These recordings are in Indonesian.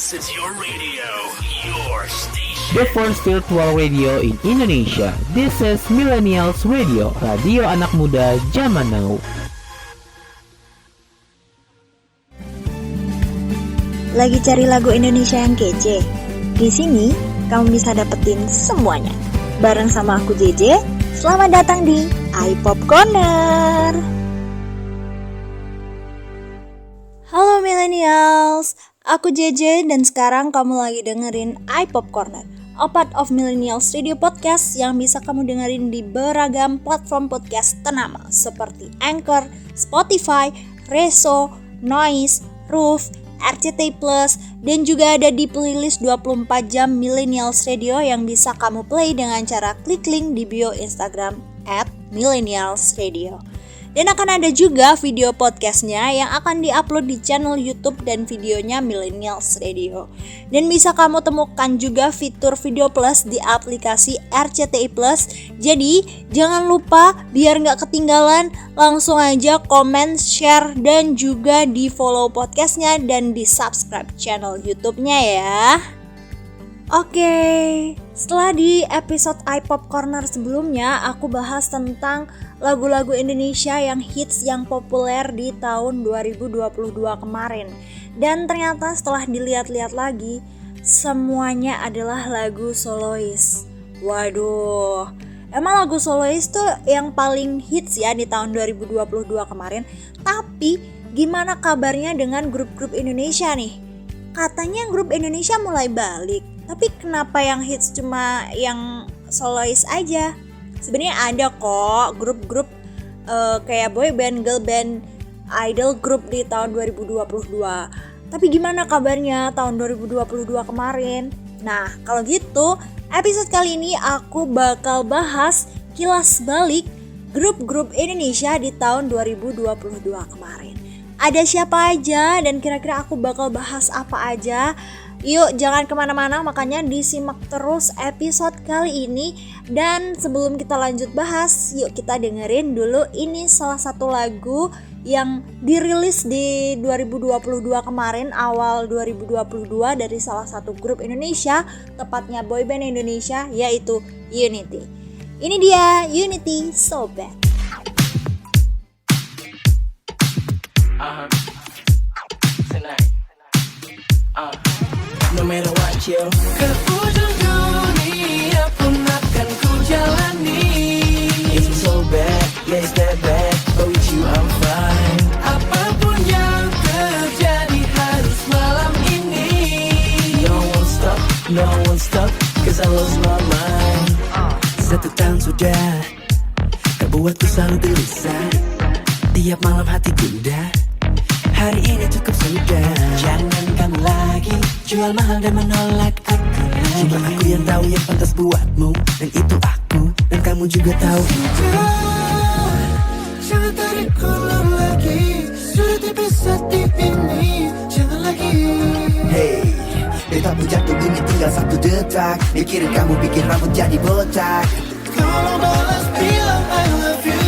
This is your radio, your station. The first virtual radio in Indonesia. This is Millennials Radio, radio anak muda zaman now. Lagi cari lagu Indonesia yang kece? Di sini kamu bisa dapetin semuanya. Bareng sama aku JJ, selamat datang di iPop Corner. Halo Millennials, aku JJ dan sekarang kamu lagi dengerin iPop Corner, a part of Millennials Radio Podcast yang bisa kamu dengerin di beragam platform podcast ternama seperti Anchor, Spotify, Reso, Noise, Roof, RCTI Plus, dan juga ada di playlist 24 jam Millennials Radio yang bisa kamu play dengan cara klik link di bio Instagram @millennialsradio. Dan akan ada juga video podcastnya yang akan diupload di channel YouTube dan videonya Millennials Radio. Dan bisa kamu temukan juga fitur Video Plus di aplikasi RCTI Plus. Jadi jangan lupa biar gak ketinggalan, langsung aja komen, share, dan juga di follow podcastnya dan di subscribe channel YouTube-nya ya. Oke, setelah di episode iPop Corner sebelumnya aku bahas tentang lagu-lagu Indonesia yang hits yang populer di tahun 2022 kemarin. Dan ternyata setelah dilihat-lihat lagi, semuanya adalah lagu solois. Waduh, emang lagu solois tuh yang paling hits ya di tahun 2022 kemarin. Tapi gimana kabarnya dengan grup-grup Indonesia nih? Katanya grup Indonesia mulai balik, tapi kenapa yang hits cuma yang solois aja? Sebenarnya ada kok grup-grup kayak boy band, girl band, idol group di tahun 2022. Tapi gimana kabarnya tahun 2022 kemarin? Nah, kalau gitu, episode kali ini aku bakal bahas kilas balik grup-grup Indonesia di tahun 2022 kemarin. Ada siapa aja dan kira-kira aku bakal bahas apa aja? Yuk jangan kemana-mana, makanya disimak terus episode kali ini. Dan sebelum kita lanjut bahas, yuk kita dengerin dulu ini salah satu lagu yang dirilis di 2022 kemarin, awal 2022 dari salah satu grup Indonesia, tepatnya boyband Indonesia, yaitu Unity. Ini dia Unity, So Bad. Tonight. No matter what yo, ke ujung dunia pun akan ku jalani. It's so bad, yeah it's that bad, but with you I'm fine. Apapun yang terjadi harus malam ini. No one stop, cause I lost my mind. 1 tahun sudah, kau buatku selalu gelisah. Tiap malam hati gundah, hari ini cukup sudah. Jangan kamu lagi jual mahal dan menolak aku. Cuma aku yang tahu yang pantas buatmu, dan itu aku, dan kamu juga tahu itu. Jangan tarik ulur lagi, sudah tipis hati ini. Jangan lagi. Hey, beta pun jatuh ini tinggal 1 detak. Mikirin kamu bikin rambut jadi botak. Kalau balas bilang I love you.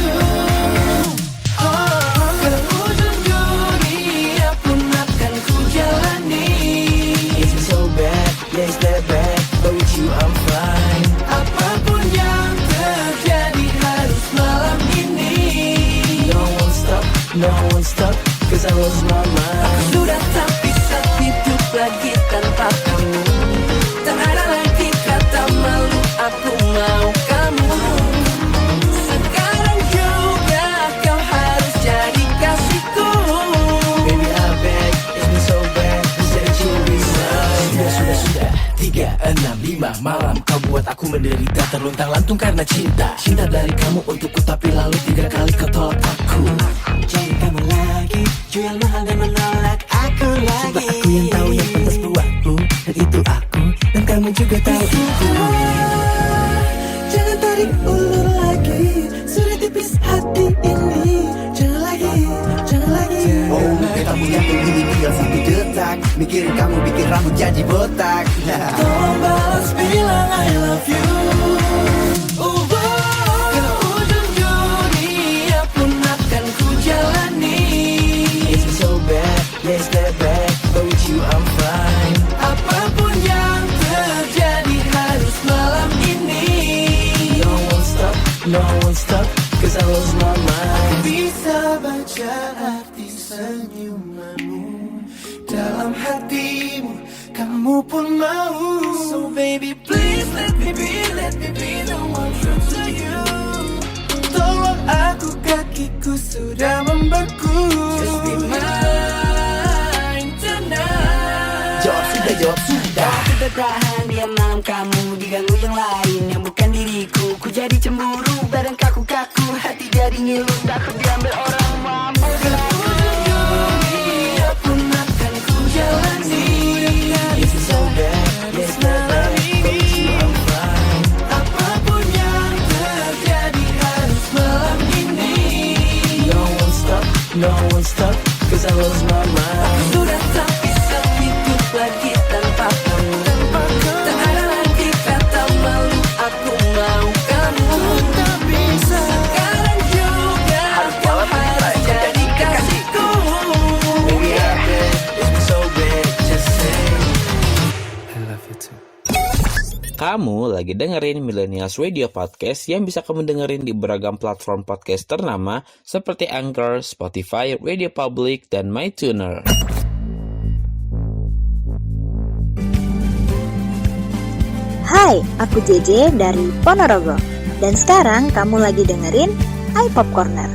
Yes, that bad, but with you I'm fine. Apapun yang terjadi harus malam ini. No one stop, cause I lost my mind. Aku sudah tak bisa hidup lagi tanpa kamu. Tak ada lagi kata malu, aku mau kamu. Sekarang juga kau harus jadi kasihku. Baby I beg, it's been so bad, said you resign. Sudah 3, 6, 5 malam kau buat aku menderita, terluntang-lantung karena cinta. Cinta dari kamu untukku, tapi lalu 3 kali kau tolak aku. Jangan kamu lagi jual mahal dan menolak aku lagi. Cuma aku yang tahu yang pantas buatmu, dan itu aku, dan kamu juga tahu itu. Jangan tarik ulur lagi, sudah tipis hati ini. Jangan lagi. Oh, kita punya ini tinggal 1 detak. Mikirin kamu bikin rambut jadi botak. Tolong balas bilang I love you. Ke ujung dunia pun akan ku jalani. It's so bad, yes that bad, but with you I'm fine. dalam hatimu, kamu pun mau. So baby please let me be the one true to you. Tolong aku, kakiku sudah membeku. Just be mine tonight. Jawab sudah. Aku tidak tahan diam malam kamu diganggu yang lain yang bukan diriku. Ku jadi cemburu, badan kaku-kaku, hati jadi ngilu, takut diambil orang mampu. Dunia pun akan ku jalani. It's so bad, it's malam ini. Apapun yang terjadi harus malam ini. No one stop, cause I lost my mind. Aku sudah tak bisa hidup lagi tanpa kamu. Tak ada lagi kata malu, aku mau kamu. Tak bisa sekarang juga, kau harus jadi kasihku. Baby I bet it's so bad, just say I love you too. Kamu lagi dengerin Millennials Radio Podcast yang bisa kamu dengerin di beragam platform podcast ternama seperti Anchor, Spotify, Radio Public, dan MyTuner. Hai, aku JJ dari Ponorogo. Dan sekarang kamu lagi dengerin iPop Corner.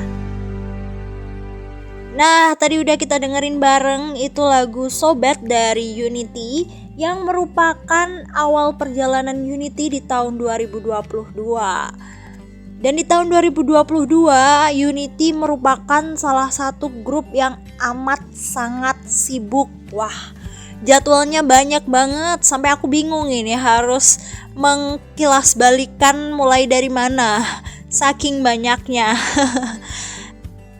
Nah, tadi udah kita dengerin bareng itu lagu So Bad dari Unity yang merupakan awal perjalanan Unity di tahun 2022. Dan di tahun 2022, Unity merupakan salah satu grup yang amat sangat sibuk. Wah, jadwalnya banyak banget sampai aku bingung ini harus mengkilas balikan mulai dari mana. Saking banyaknya.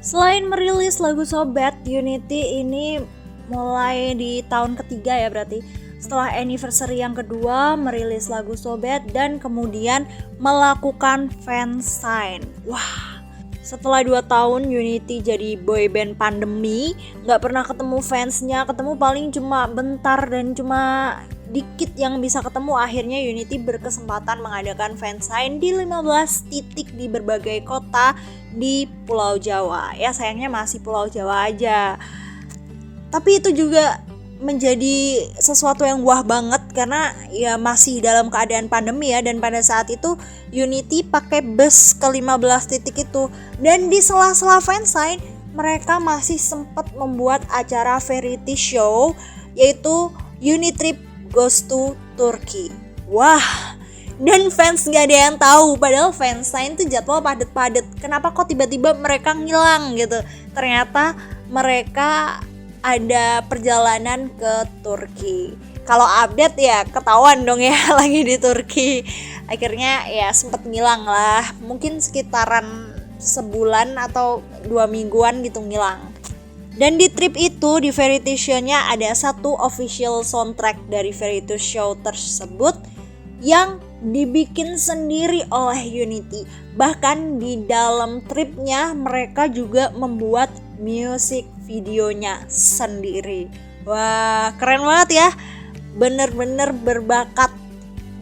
Selain merilis lagu So Bad, Unity ini mulai di tahun ketiga ya berarti. Setelah anniversary yang kedua merilis lagu So Bad dan kemudian melakukan fansign. Wah, setelah 2 tahun Unity jadi boyband pandemi, gak pernah ketemu fansnya, ketemu paling cuma bentar dan cuma dikit yang bisa ketemu. Akhirnya Unity berkesempatan mengadakan fansign di 15 titik di berbagai kota di Pulau Jawa. Ya sayangnya masih Pulau Jawa aja. Tapi itu juga menjadi sesuatu yang wah banget karena ya masih dalam keadaan pandemi ya. Dan pada saat itu Unity pakai bus ke 15 titik itu. Dan di sela-sela fansign mereka masih sempat membuat acara variety show yaitu Unitrip Goes to Turkey. Wah, dan fans gak ada yang tahu padahal fansign tuh jadwal padet-padet. Kenapa kok tiba-tiba mereka ngilang gitu? Ternyata mereka ada perjalanan ke Turki. Kalau update ya ketahuan dong ya lagi di Turki. Akhirnya ya sempet ngilang lah. Mungkin sekitaran sebulan atau 2 mingguan gitu ngilang. Dan di trip itu di variety show-nya ada satu official soundtrack dari variety show tersebut yang dibikin sendiri oleh Unity. Bahkan di dalam tripnya mereka juga membuat music videonya sendiri. Wah, keren banget ya. Bener-bener berbakat.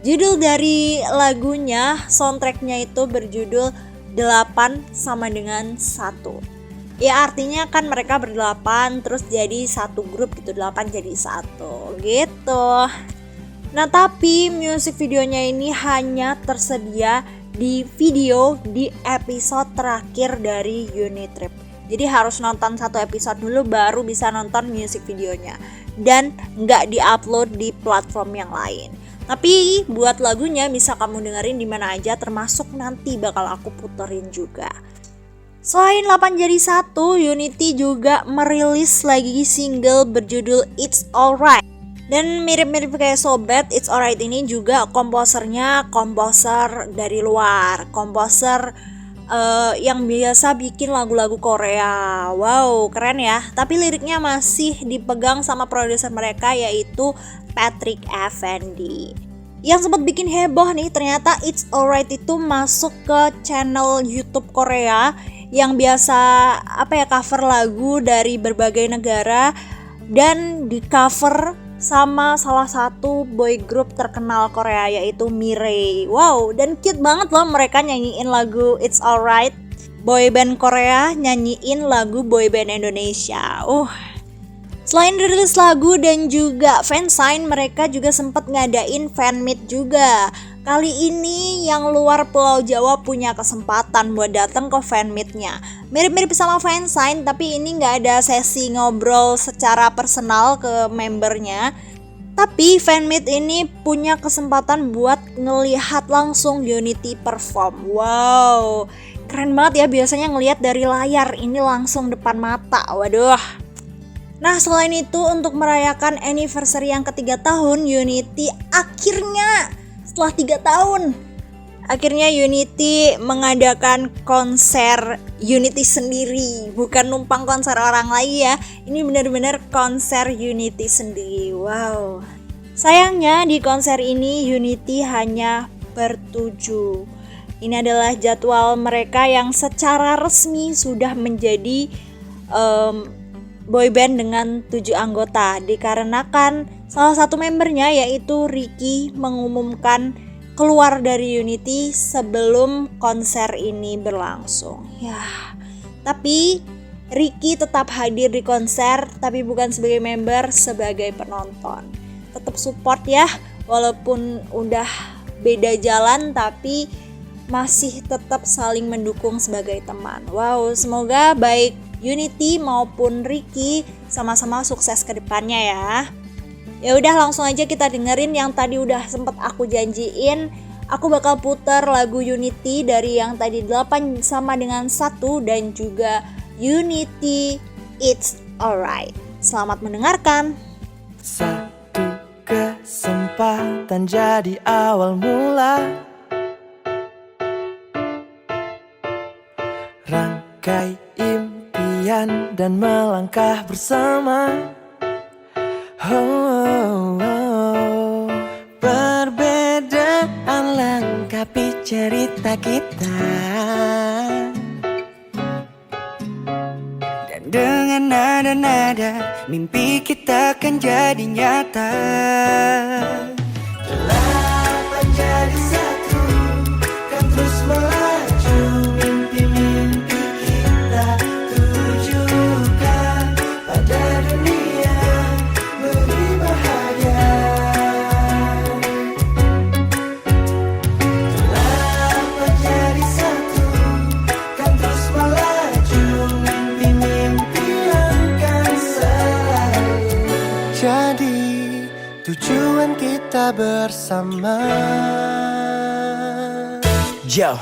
Judul dari lagunya, soundtracknya itu berjudul 8 sama dengan 1. Ya artinya kan mereka berdelapan terus jadi satu grup gitu, 8 jadi 1 gitu. Nah tapi music videonya ini hanya tersedia di video di episode terakhir dari Unitrip. Jadi harus nonton 1 episode dulu baru bisa nonton music videonya. Dan nggak di-upload di platform yang lain. Tapi buat lagunya bisa kamu dengerin di mana aja, termasuk nanti bakal aku puterin juga. Selain 8 jadi 1, Unity juga merilis lagi single berjudul It's Alright. Dan mirip-mirip kayak So Bad, It's Alright ini juga komposernya komposer dari luar. Komposer yang biasa bikin lagu-lagu Korea. Wow, keren ya. Tapi liriknya masih dipegang sama produser mereka yaitu Patrick Effendi. Yang sempat bikin heboh nih, ternyata It's Alright itu masuk ke channel YouTube Korea yang biasa cover lagu dari berbagai negara dan di cover sama salah satu boy group terkenal Korea yaitu Miray. Wow, dan cute banget loh mereka nyanyiin lagu It's Alright. Boy band Korea nyanyiin lagu boy band Indonesia. Selain rilis lagu dan juga fansign, mereka juga sempat ngadain fanmeet juga. Kali ini yang luar Pulau Jawa punya kesempatan buat datang ke fanmeetnya. Mirip-mirip sama fansign, tapi ini nggak ada sesi ngobrol secara personal ke membernya. Tapi fanmeet ini punya kesempatan buat ngelihat langsung Unity perform. Wow, keren banget ya, biasanya ngelihat dari layar, ini langsung depan mata. Waduh. Nah, selain itu untuk merayakan anniversary yang ke-3 tahun Unity, setelah 3 tahun akhirnya Unity mengadakan konser Unity sendiri. Bukan numpang konser orang lagi ya, ini benar-benar konser Unity sendiri. Wow. Sayangnya di konser ini Unity hanya bertujuh. Ini adalah jadwal mereka yang secara resmi sudah menjadi boyband dengan 7 anggota, dikarenakan salah satu membernya yaitu Ricky mengumumkan keluar dari Unity sebelum konser ini berlangsung. Ya, tapi Ricky tetap hadir di konser, tapi bukan sebagai member, sebagai penonton. Tetap support ya, walaupun udah beda jalan tapi masih tetap saling mendukung sebagai teman. Wow, semoga baik Unity maupun Ricky sama-sama sukses ke depannya ya. Ya udah, langsung aja kita dengerin yang tadi udah sempet aku janjiin. Aku bakal putar lagu Unity dari yang tadi 8 sama dengan 1 dan juga Unity It's Alright. Selamat mendengarkan. Satu kesempatan jadi awal mula, rangkai impian dan melangkah bersama. Perbedaan lengkapi cerita kita, dan dengan nada-nada mimpi kita akan jadi nyata. Delapan jadi satu, kan terus melaju. Mimpi-mimpi kita tujukan pada dunia, beri bahagia. Delapan jadi satu, kan terus melaju. Mimpi-mimpi akan selalu jadi tujuan kita bersama. Yo,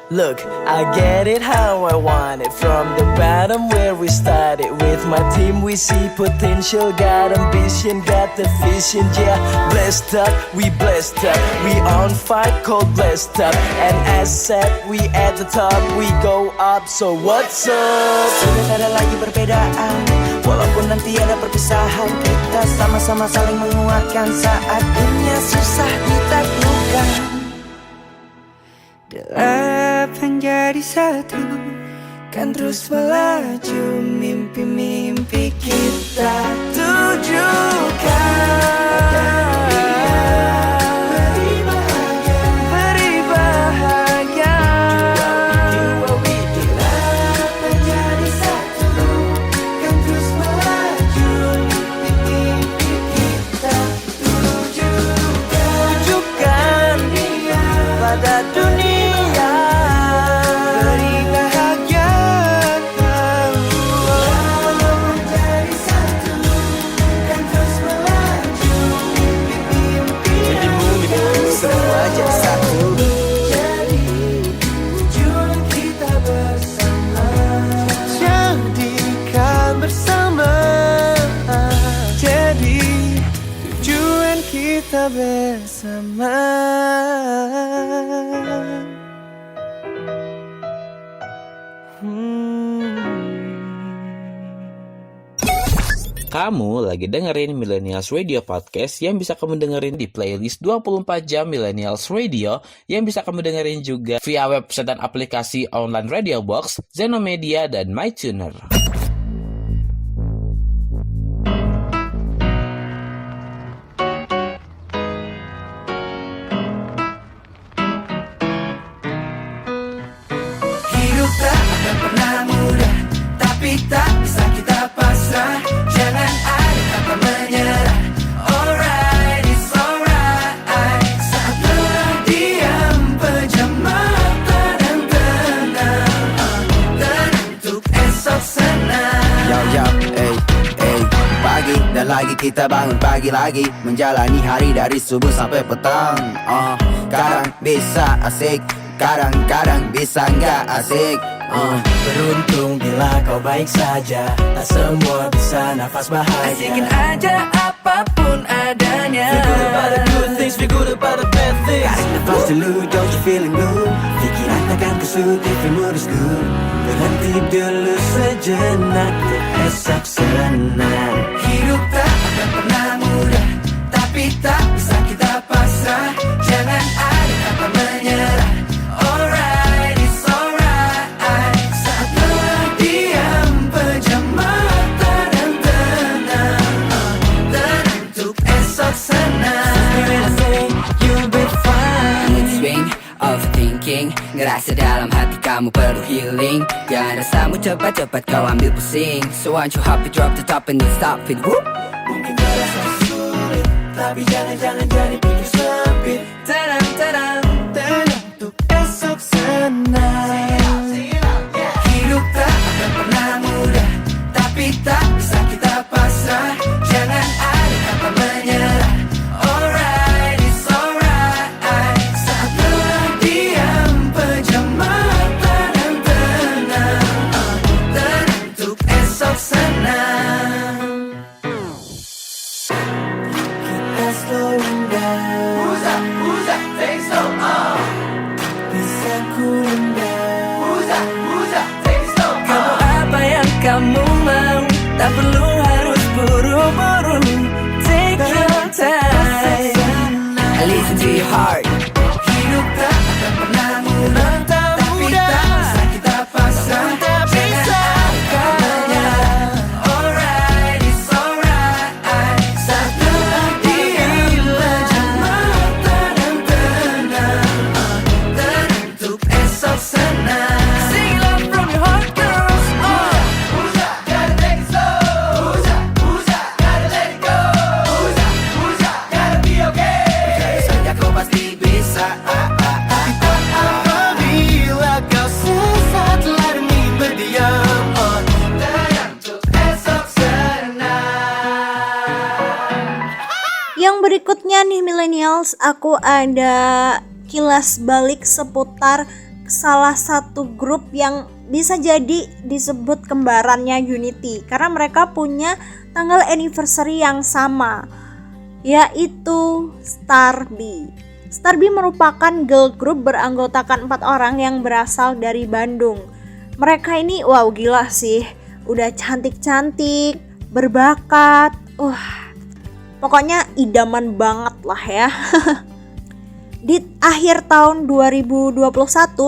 look, I get it how I want it. From the bottom where we started. With my team we see potential. Got ambition, got the vision. Yeah, blessed up, we blessed up. We on fight, cold blessed up. And as said, we at the top, we go up. So what's up? Sudah ada lagi perbedaan, walaupun nanti ada perpisahan. Kita sama-sama saling menguatkan saat dunia susah ditaklukkan. Delapan jadi satu, kan terus melaju. Mimpi-mimpi kita tujukan. Beri bahagia. Delapan jadi satu, kan terus melaju. Mimpi-mimpi kita tujukan pada dunia. Kita bersama. Kamu lagi dengerin Millennials Radio Podcast yang bisa kamu dengerin di playlist 24 jam Millennials Radio yang bisa kamu dengerin juga via website dan aplikasi online Radio Box, Zenomedia, dan MyTuner. Hidup tak akan pernah mudah, tapi tak bisa kita pasrah. Jangan ada kita bangun pagi lagi, menjalani hari dari subuh sampai petang. Kadang bisa asik, kadang-kadang bisa nggak asik. Beruntung bila kau baik saja, tak semua bisa nafas bahagia. Asikin aja apapun adanya. Feel good about the good things, feel good about the bad things. Tarik nafas dulu, don't you feeling blue? Pikiran takkan kusut, if you mood is good. Berhenti dulu sejenak, untuk esok senang. Hidup tak akan pernah mudah, tapi tak bisa kita pasrah. Jangan ada kata menyerah. Alright, it's alright. Saat lelah diam, pejam mata dan tenang. Tenang untuk esok senang. When I say you'll be fine. Mood swing, overthinking, ngerasa dalam hati kamu perlu healing. Jangan rasamu cepat-cepat kau ambil pusing. So once you happy, drop the top and then stop it. Whoop. Mungkin terasa sulit, tapi jangan jadi pikir sempit. Tenang, tenang, tenang untuk esok senang. Hidup tak akan pernah mudah, tapi tak bisa kita pasrah. Jangan ada kata menyerah. Alright, it's alright. Saat lelah diam, pejam mata dan tenang. Tenang untuk esok senang. Kita slowing down. Who's that? Take slow. Bisa cooling down. Who's that? Take slow. Kamu apa yang kamu mau, tak perlu harus buru-buru. Take your time. Listen to your heart. Hidup tak akan pernah mudah, tapi tak bisa kita pasrah. Tak bisa kau menyerah. Alright, it's alright. Saat lelah diam, pejam mata dan tenang. Tenang untuk esok senang. Sing love from your heart, girls. Who's that? Gotta take it slow. Who's that? Gotta let it go. Who's that? Gotta be okay. Saja kau pasti bisa. Tapi tak apabila kau sesat lari berdiam. Tenang untuk esok senang. Yang berikutnya nih millennials, aku ada kilas balik seputar salah satu grup yang bisa jadi disebut kembarannya Unity karena mereka punya tanggal anniversary yang sama, yaitu Starby. Starby merupakan girl group beranggotakan 4 orang yang berasal dari Bandung. Mereka ini wow gila sih, udah cantik-cantik, berbakat, pokoknya idaman banget lah ya. Di akhir tahun 2021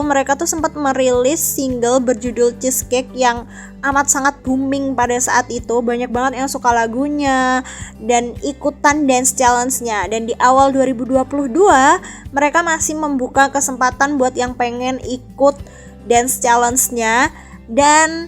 mereka tuh sempat merilis single berjudul Cheesecake yang amat sangat booming pada saat itu. Banyak banget yang suka lagunya dan ikutan dance challenge-nya. Dan di awal 2022 mereka masih membuka kesempatan buat yang pengen ikut dance challenge-nya. Dan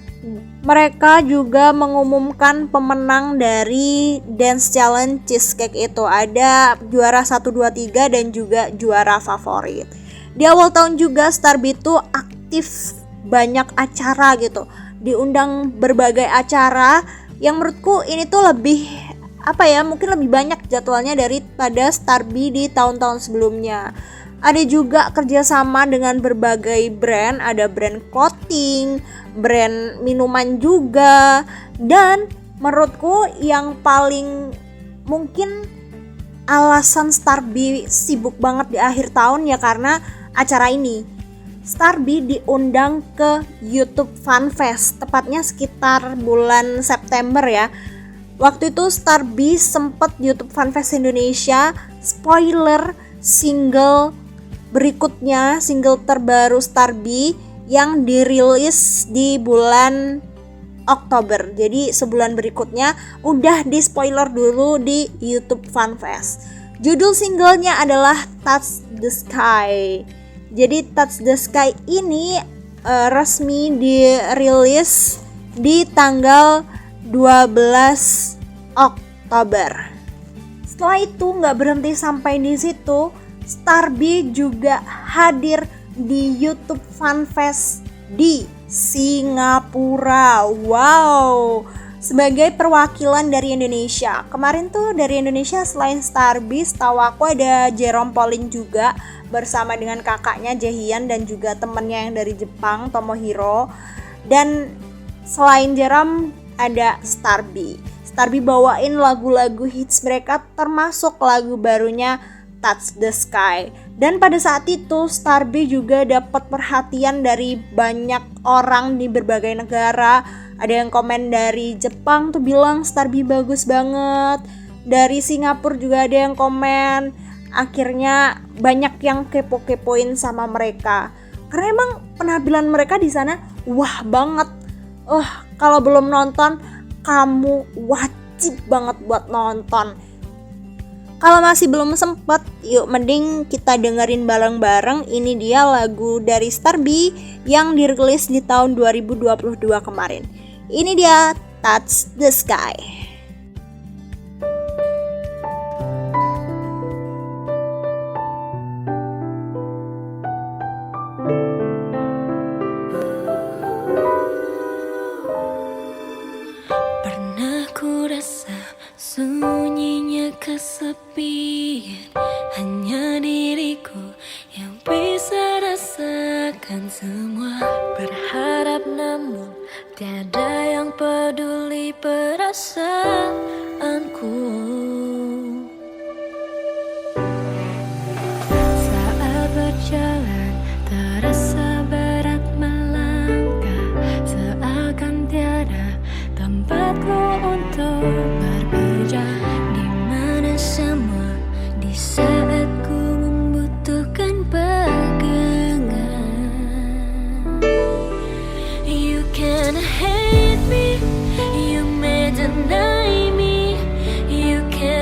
mereka juga mengumumkan pemenang dari dance challenge Cheesecake itu. Ada juara 1, 2, 3 dan juga juara favorit. Di awal tahun juga Starby itu aktif banyak acara gitu, diundang berbagai acara yang menurutku ini tuh lebih mungkin lebih banyak jadwalnya daripada Starby di tahun-tahun sebelumnya. Ada juga kerjasama dengan berbagai brand, ada brand clothing, brand minuman juga. Dan menurutku yang paling mungkin alasan Starby sibuk banget di akhir tahun ya karena acara ini. Starby diundang ke YouTube Fan Fest, tepatnya sekitar bulan September ya. Waktu itu Starby sempat YouTube Fan Fest Indonesia. Spoiler, single berikutnya, single terbaru Starby yang dirilis di bulan Oktober. Jadi sebulan berikutnya udah di spoiler dulu di YouTube Fan Fest. Judul singlenya adalah Touch the Sky. Jadi Touch the Sky ini resmi dirilis di tanggal 12 Oktober. Setelah itu nggak berhenti sampai di situ, Starby juga hadir di YouTube Fan Fest di Singapura. Wow, sebagai perwakilan dari Indonesia. Kemarin tuh dari Indonesia selain Starby, setahu aku ada Jerome Pauline juga bersama dengan kakaknya Jaehyun dan juga temennya yang dari Jepang, Tomohiro. Dan selain Jerome ada Starby. Starby bawain lagu-lagu hits mereka termasuk lagu barunya Touch the Sky. Dan pada saat itu Starby juga dapat perhatian dari banyak orang di berbagai negara. Ada yang komen dari Jepang tuh bilang Starby bagus banget. Dari Singapura juga ada yang komen. Akhirnya banyak yang kepo-kepoin sama mereka. Karena emang penampilan mereka di sana wah banget. Kalau belum nonton, kamu wajib banget buat nonton. Kalau masih belum sempet, yuk mending kita dengerin bareng-bareng. Ini dia lagu dari Starby yang dirilis di tahun 2022 kemarin. Ini dia Touch the Sky. Pernah ku rasa sunyinya kesepian, hanya diriku yang bisa rasakan semua. Berharap namun tiada yang peduli perasaanku. Saat berjalan terasa berat melangkah, seakan tiada tempatku untuk berpijak. Di mana semua di saat ku membutuhkan pegangan. You can hate me, you may deny me, you can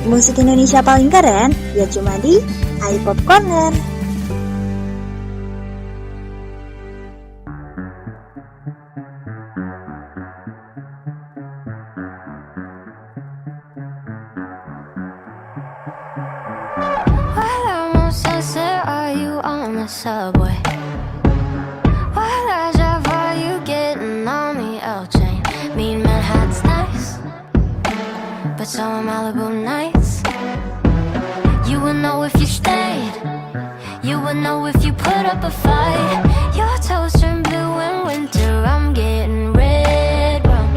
Musik Indonesia paling keren ya cuma di iPop Corner. While I'm on Sunset, are you on the subway? While I drive, are you getting on the L train? Mean Manhattan's nice, but so are Malibu nights. You would know if you stayed. You would know if you put up a fight. Your toes turn blue in winter. I'm getting red rum.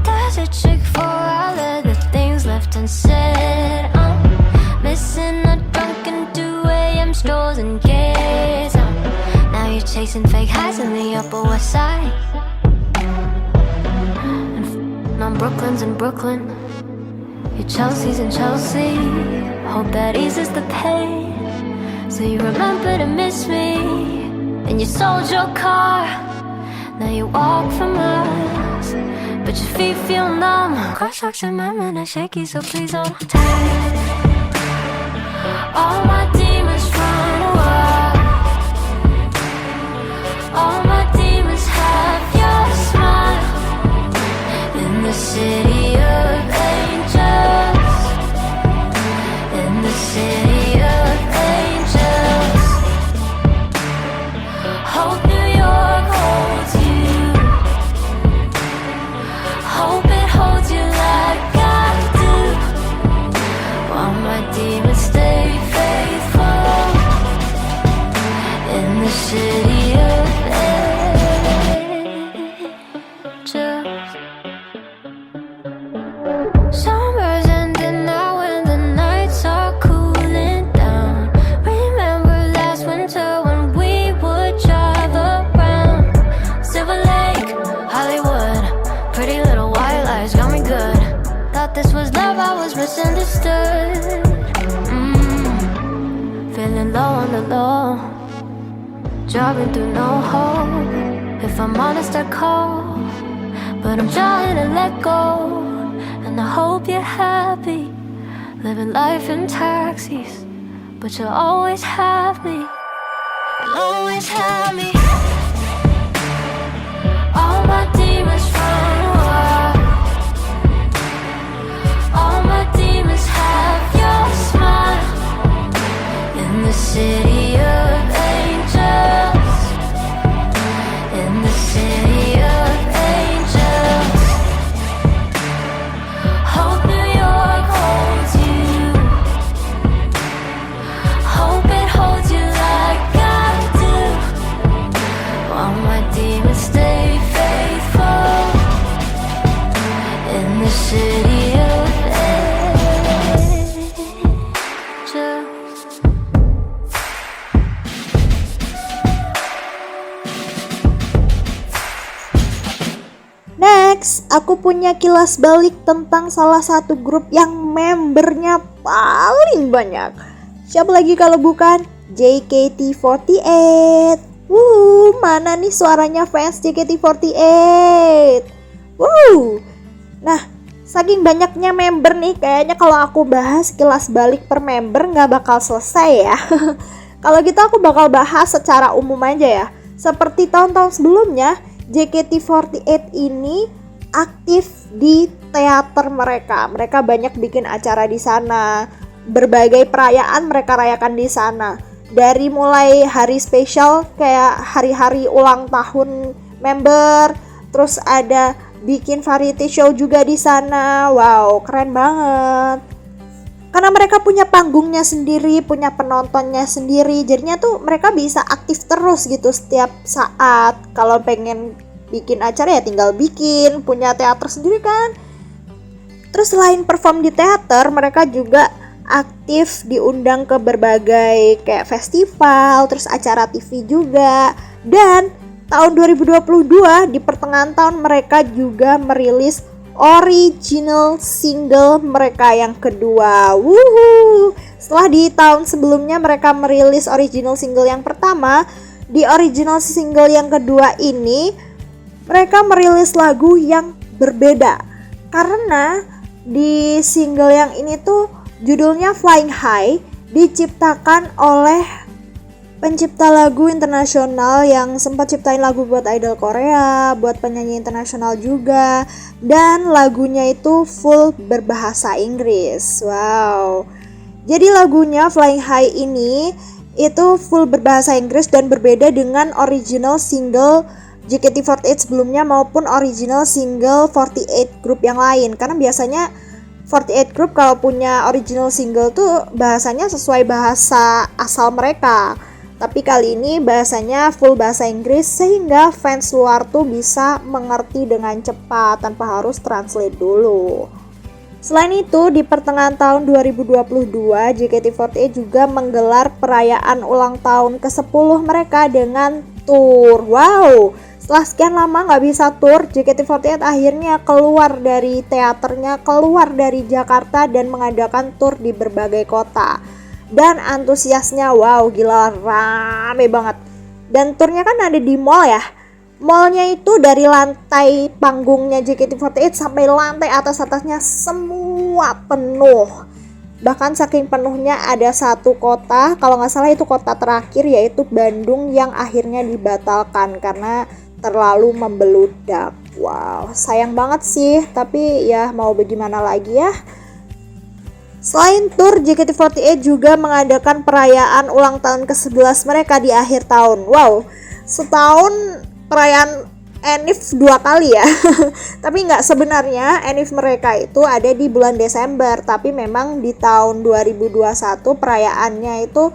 Does a chick for all of the things left unsaid? I'm missing a drunken 2 a.m. strolls and gays. Now you're chasing fake highs in the Upper West Side. And on Brooklyn's in Brooklyn. Your Chelsea's in Chelsea. Hope that eases the pain, so you remember to miss me. And you sold your car. Now you walk for miles, but your feet feel numb. Crosswalks in my mind are shaky, so please hold on tight. All my demons run away. All my demons have your smile. In the city of angels. In the city of angels. Hope New York holds you. Hope it holds you like I do. While my demons stay faithful. In the city of angels. Summer's ending now and the nights are cooling down. Remember last winter when we would drive around Silver Lake, Hollywood. Pretty little white lies got me good. Thought this was love, I was misunderstood. Feeling low on the low, driving through no hope. If I'm honest, I call, but I'm trying to let go. And I hope you're happy, living life in taxis, but you'll always have me. You'll always have me. All my demons run away. All my demons have your smile. In the city of angels. In the city of angels. Hope New York holds you. Hope it holds you like I do. While my demons stay faithful. In the city of angels. Next, aku punya kilas balik tentang salah satu grup yang membernya paling banyak. Siapa lagi kalau bukan JKT48. Mana nih suaranya fans JKT48? Nah, saking banyaknya member nih, kayaknya kalau aku bahas kilas balik per member nggak bakal selesai ya. Kalau gitu aku bakal bahas secara umum aja ya. Seperti tahun-tahun sebelumnya, JKT48 ini aktif di teater mereka. Mereka banyak bikin acara di sana. Berbagai perayaan mereka rayakan di sana. Dari mulai hari spesial kayak hari-hari ulang tahun member, terus ada bikin variety show juga di sana. Wow, keren banget. Karena mereka punya panggungnya sendiri, punya penontonnya sendiri, jadinya tuh mereka bisa aktif terus gitu setiap saat. Kalau pengen bikin acara ya tinggal bikin, punya teater sendiri kan. Terus selain perform di teater, mereka juga aktif diundang ke berbagai kayak festival, terus acara TV juga. Dan tahun 2022 di pertengahan tahun mereka juga merilis original single mereka yang kedua. Setelah di tahun sebelumnya mereka merilis original single yang pertama, di original single yang kedua ini mereka merilis lagu yang berbeda. Karena di single yang ini tuh Judulnya Flying High, diciptakan oleh pencipta lagu internasional yang sempat ciptain lagu buat idol Korea, buat penyanyi internasional juga, dan lagunya itu full berbahasa Inggris. Wow. Jadi lagunya Flying High ini itu full berbahasa Inggris dan berbeda dengan original single JKT48 sebelumnya maupun original single 48 Group yang lain. Karena biasanya 48 Group kalau punya original single tuh bahasanya sesuai bahasa asal mereka. Tapi kali ini bahasanya full bahasa Inggris sehingga fans luar tuh bisa mengerti dengan cepat tanpa harus translate dulu. Selain itu, di pertengahan tahun 2022, JKT48 juga menggelar perayaan ulang tahun ke-10 mereka dengan tour. Wow, setelah sekian lama nggak bisa tour, JKT48 akhirnya keluar dari teaternya, keluar dari Jakarta dan mengadakan tour di berbagai kota. Dan antusiasnya wow gila rame banget. Dan turnya kan ada di mall ya. Mallnya itu dari lantai panggungnya JKT48 sampai lantai atas-atasnya semua penuh. Bahkan saking penuhnya ada satu kota, kalau nggak salah itu kota terakhir yaitu Bandung yang akhirnya dibatalkan karena terlalu membeludak. Wow, sayang banget sih, tapi ya mau bagaimana lagi ya. Selain tour, JKT48 juga mengadakan perayaan ulang tahun ke-11 mereka di akhir tahun. Wow, setahun perayaan Enif 2 kali ya. Tapi nggak, sebenarnya Enif mereka itu ada di bulan Desember. Tapi memang di tahun 2021 perayaannya itu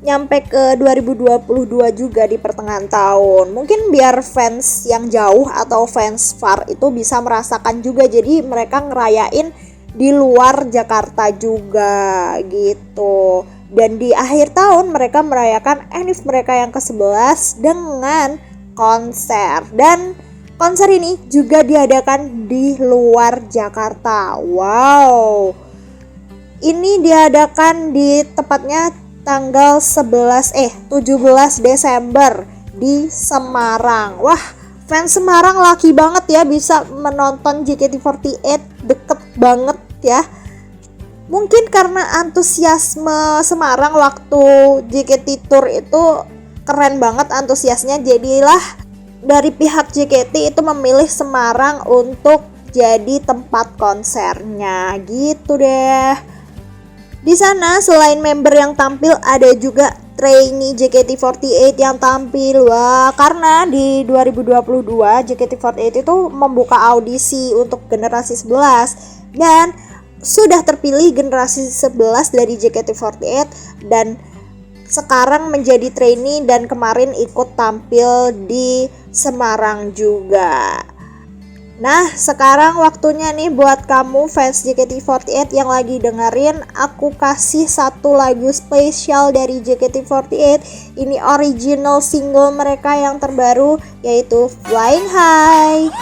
nyampe ke 2022 juga di pertengahan tahun. Mungkin biar fans yang jauh atau fans far itu bisa merasakan juga. Jadi mereka ngerayain di luar Jakarta juga gitu. Dan di akhir tahun mereka merayakan Enif mereka yang ke-11 dengan konser. Dan konser ini juga diadakan di luar Jakarta. Wow. Ini diadakan di tepatnya tanggal 17 Desember di Semarang. Wah, fans Semarang laki banget ya bisa menonton JKT48, deket banget ya. Mungkin karena antusiasme Semarang waktu JKT Tour itu keren banget antusiasnya, jadilah dari pihak JKT itu memilih Semarang untuk jadi tempat konsernya gitu deh. Di sana selain member yang tampil ada juga trainee JKT48 yang tampil. Wah, karena di 2022 JKT48 itu membuka audisi untuk generasi 11 dan sudah terpilih generasi 11 dari JKT48 dan sekarang menjadi trainee dan kemarin ikut tampil di Semarang juga. Nah, sekarang waktunya nih buat kamu fans JKT48 yang lagi dengerin, aku kasih satu lagu spesial dari JKT48. Ini original single mereka yang terbaru yaitu Flying High.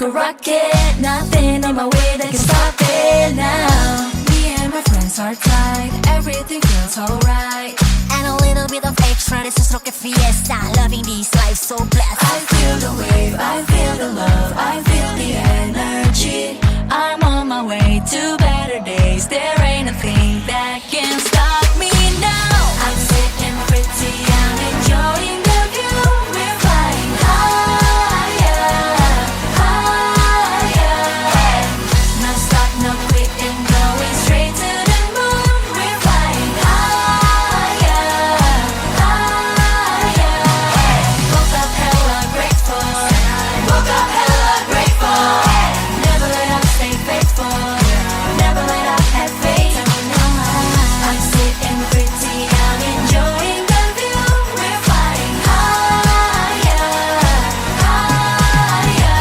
Rocket, nothing on my way that can stop it now. Me and my friends are are tight, everything feels alright. And a little bit of extra, this is rocket fiesta. Loving this life so blessed. I feel the wave, I feel the love, I feel the energy. I'm on my way to better days. There ain't a thing that can stop me now. I'm sitting pretty, I'm enjoying the view. We're flying higher, higher. No stop, no quitting, going straight to the moon. We're flying higher, higher. Woke up hella grateful, woke up hella grateful. Never let up, stay faithful, never let up, have faith. I'm sitting pretty, I'm enjoying the view. We're flying higher, higher.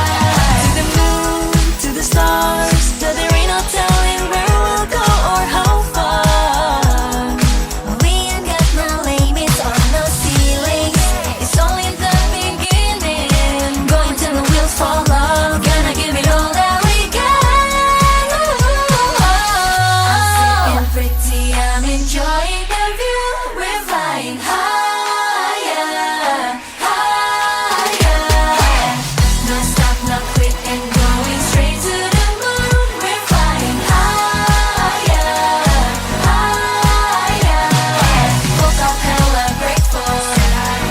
To the moon, to the stars, till there ain't no telling where we'll go or how far. We ain't got no limits or no ceilings. It's only the beginning. Going till the wheels fall off. Gonna give it all that we got. I'm sitting pretty, I'm enjoying the view. We're flying higher, higher. No stop, no quitting, going straight to the moon. We're flying higher, higher. Woke up hella grateful,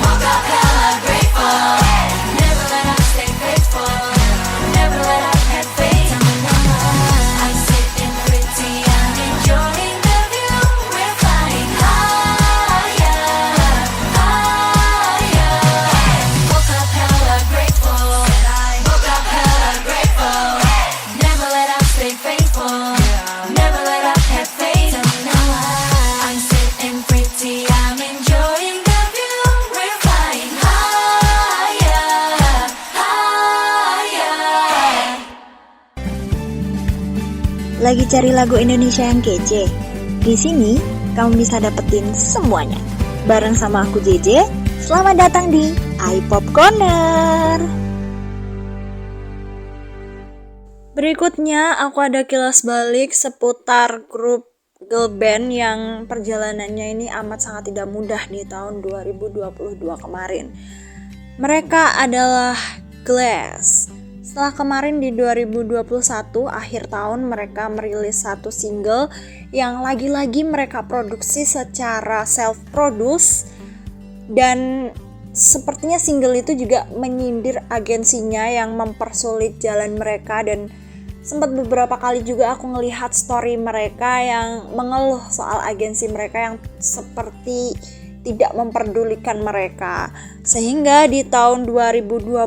woke up hella grateful. Never let up, stay faithful, never let up, have faith. I'm sitting pretty, I'm enjoying the view. We're flying higher, higher. Woke up hella grateful, woke up hella grateful. Never let up, stay faithful, never let up, have faith. I'm sitting pretty, I'm enjoying the view. We're flying higher, higher. Lagi cari lagu Indonesia yang kece? Di sini kamu bisa dapetin semuanya. Bareng sama aku JJ, selamat datang di iPop Corner. Berikutnya aku ada kilas balik seputar grup girl band yang perjalanannya ini amat sangat tidak mudah di tahun 2022 kemarin. Mereka adalah Glass. Setelah kemarin di 2021 akhir tahun mereka merilis satu single yang lagi-lagi mereka produksi secara self-produce, dan sepertinya single itu juga menyindir agensinya yang mempersulit jalan mereka. Dan sempat beberapa kali juga aku ngelihat story mereka yang mengeluh soal agensi mereka yang seperti tidak memperdulikan mereka, sehingga di tahun 2022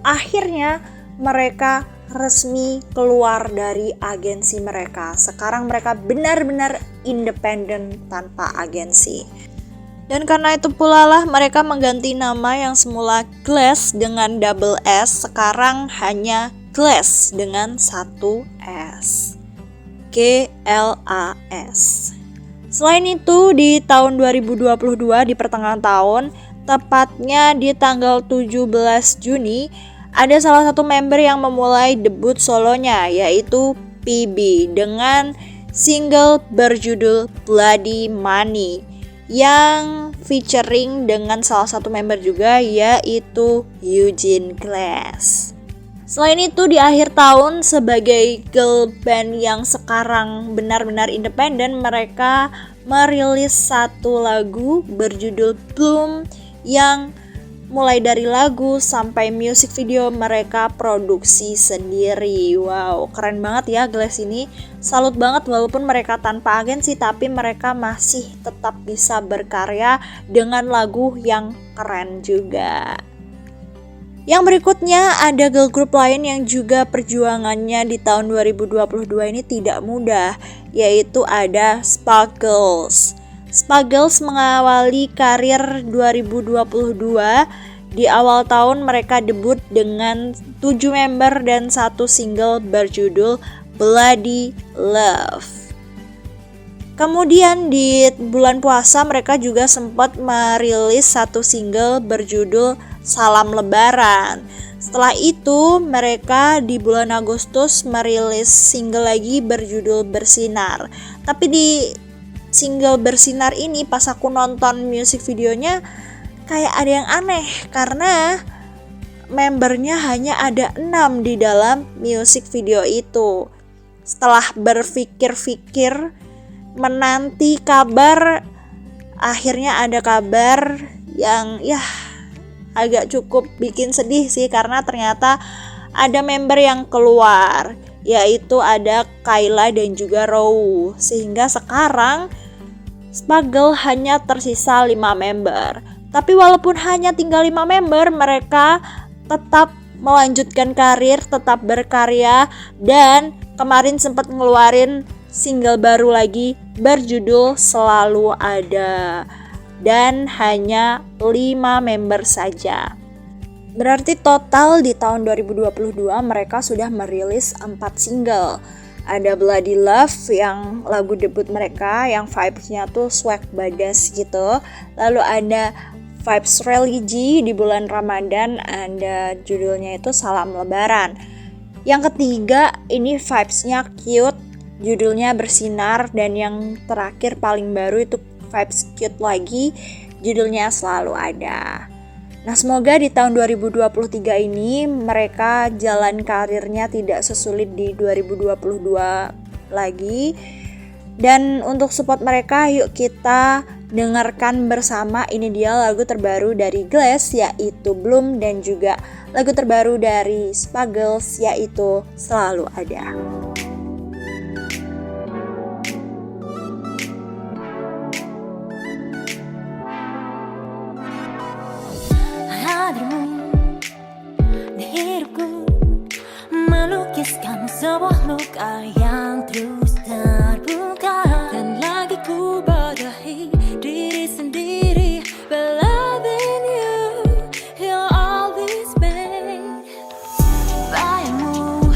akhirnya mereka resmi keluar dari agensi mereka. Sekarang mereka benar-benar independen tanpa agensi. Dan karena itu pula lah mereka mengganti nama yang semula Glass dengan double S, sekarang hanya Glass dengan satu S. GLAS. Selain itu di tahun 2022 di pertengahan tahun, tepatnya di tanggal 17 Juni, ada salah satu member yang memulai debut solonya, yaitu PB dengan single berjudul Bloody Money yang featuring dengan salah satu member juga, yaitu Eugene Glass. Selain itu di akhir tahun sebagai girl band yang sekarang benar-benar independen, mereka merilis satu lagu berjudul Bloom yang mulai dari lagu sampai music video mereka produksi sendiri. Wow, keren banget ya Glass ini. Salut banget, walaupun mereka tanpa agensi tapi mereka masih tetap bisa berkarya dengan lagu yang keren juga. Yang berikutnya ada girl group lain yang juga perjuangannya di tahun 2022 ini tidak mudah, yaitu ada Sparkles. Sparkles mengawali karir 2022. Di awal tahun mereka debut dengan 7 member dan satu single berjudul Bloody Love. Kemudian di bulan puasa mereka juga sempat merilis satu single berjudul Salam Lebaran. Setelah itu mereka di bulan Agustus merilis single lagi berjudul Bersinar. Tapi di single Bersinar ini pas aku nonton music videonya kayak ada yang aneh karena membernya hanya ada 6 di dalam music video itu. Setelah berpikir-pikir menanti kabar, akhirnya ada kabar yang agak cukup bikin sedih sih, karena ternyata ada member yang keluar, yaitu ada Kayla dan juga Row. Sehingga sekarang Smuggle hanya tersisa 5 member. Tapi walaupun hanya tinggal 5 member, mereka tetap melanjutkan karir, tetap berkarya, dan kemarin sempat ngeluarin single baru lagi berjudul Selalu Ada. Dan hanya 5 member saja. Berarti total di tahun 2022 mereka sudah merilis 4 single. Ada Bloody Love yang lagu debut mereka yang vibes-nya tuh swag badas gitu. Lalu ada Vibes Religi di bulan Ramadan, ada judulnya itu Salam Lebaran. Yang ketiga ini vibes-nya cute, judulnya Bersinar. Dan yang terakhir paling baru itu vibes cute lagi, judulnya Selalu Ada. Nah, semoga di tahun 2023 ini mereka jalan karirnya tidak sesulit di 2022 lagi. Dan untuk support mereka, yuk kita dengarkan bersama. Ini dia lagu terbaru dari Glass yaitu Bloom, dan juga lagu terbaru dari Smuggles yaitu Selalu Ada. Hadirmu di hidupku melukiskan sebuah luka yang terus terbuka, dan lagi ku badahi diri sendiri. But loving you, heal all this pain. Bayangmu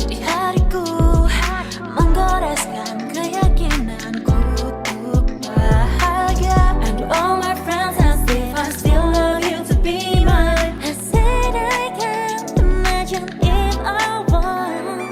di hariku menggoreskan keyakinanku untuk bahagia. And all my friends ask if I still love you to be mine. I said I can't imagine if I want.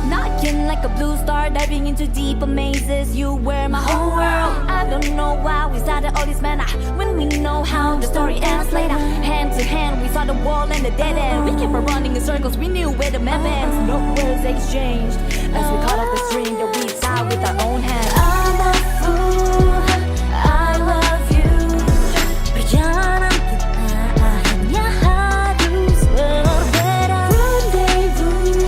Knocking like a blue star, diving into deeper mazes. You were my whole world. I don't know why we started all this manner when we know how the story ends later. Hand to hand, we saw the wall and the dead end. We kept on running in circles, we knew where the map ends. No words exchanged as we cut off the string that we tied with our own hands. I'm a fool, I love you. Perjalanan kita akhirnya harus berbeda. Rendezvous,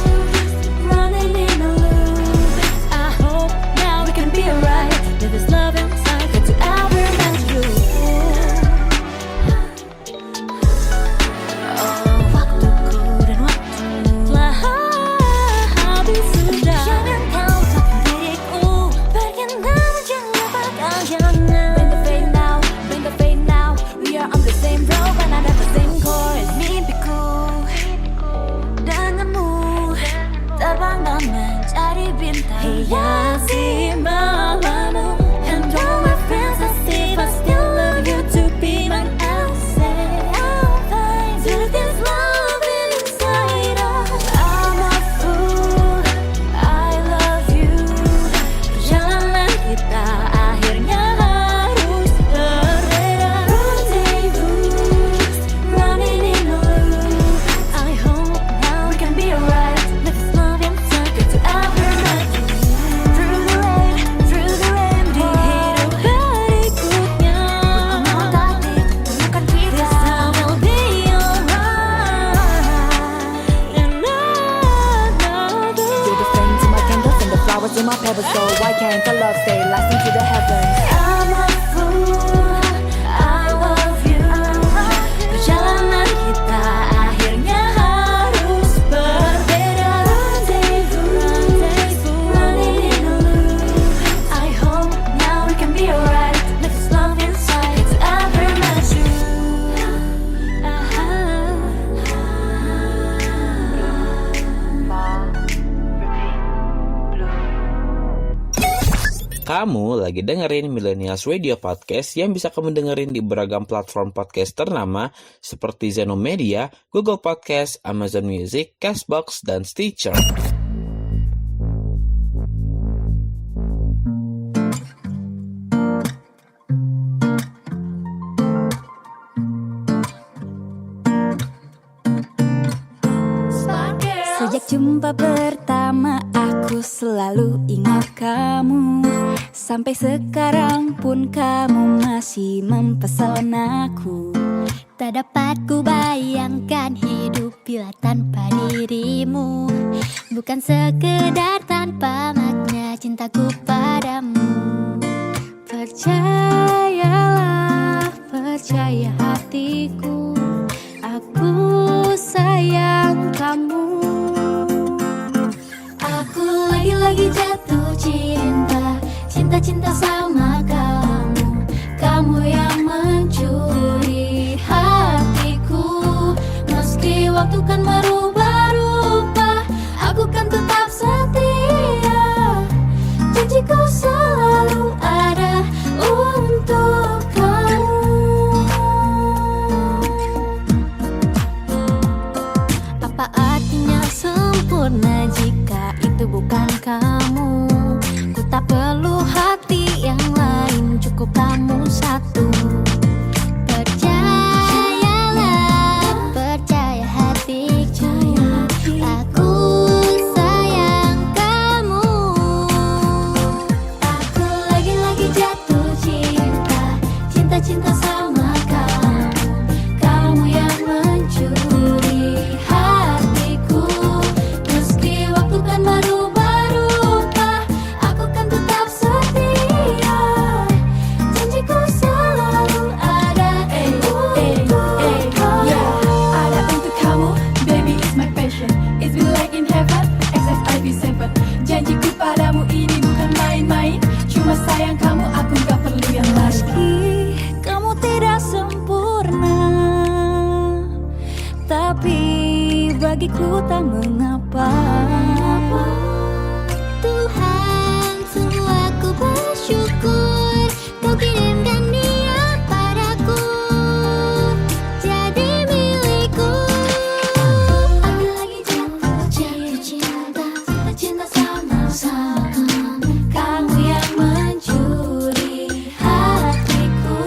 running in a loop. I hope now we can be alright. Live this love inside, get to ever met you. Oh, waktuku dan waktumu telah habis sudah. Jangan kau takkan diriku, berkenaan jangan bakal jangan. Bring the fade now, bring the fade now. We are on the same road but not at the same course. Mimpiku denganmu terbang dan mencari bintang, hiasi malammu. And all my friends ask if I still love you to be mine. I'll say I'm fine. To this love inside us. I'm a fool, I love you. Perjalanan kita akhirnya harus berbeda. Rendezvous, running in a loop. I hope now we can be alright. Live this love inside, get to ever met you. Through the rain, di hidup berikutnya. Berkumau tadi, temukan kita. This time will be alright. And another. You're the flame to my candles and the flowers in my pebbles. So why can't the love stay lasting to the heavens? I'm a fool, I love you. Perjalanan kita akhirnya harus berbeda. Rendezvous, running in a loop. I hope now we can be alright. Live this love inside, it's ever met you. Kamu lagi dengerin Millennials Radio Podcast yang bisa kamu dengerin di beragam platform podcast ternama seperti Zeno Media, Google Podcast, Amazon Music, Castbox, dan Stitcher. Sejak jumpa pertama aku selalu ingat kamu. Sampai sekarang pun kamu masih mempesonaku. Tak dapat ku bayangkan hidup bila tanpa dirimu. Bukan sekedar tanpa makna cintaku padamu. Percayalah, percaya hatiku, aku sayang kamu. Aku lagi-lagi jatuh cinta, cinta-cinta sama kamu. Kamu yang mencuri hatiku. Meski waktu kan merubah-rubah, aku kan tetap setia. Janjiku selalu ada untuk kamu. Apa artinya sempurna jika itu bukan kamu? Ku tak perlu hati yang lain, cukup kamu satu. Percayalah, percaya hatiku, aku sayang kamu. Aku lagi-lagi jatuh cinta, cinta-cinta sama kamu. Kamu yang mencuri hatiku. Meski waktu kan berubah-ubah, aku kan tetap setia. Janjiku selalu ada untuk kamu. Ada untuk kamu, baby is my passion. It's been like in heaven, XXIV7. Janjiku padamu ini bukan main-main. Cuma sayang kamu, aku gak perlu yang lain. Meski kamu tidak sempurna, tapi bagiku tak mengapa. Tuhan, sungguh aku bersyukur Kau kirimkan dia padaku, jadi milikku. Aku lagi jatuh cinta, cinta sama kamu. Kamu yang mencuri hatiku.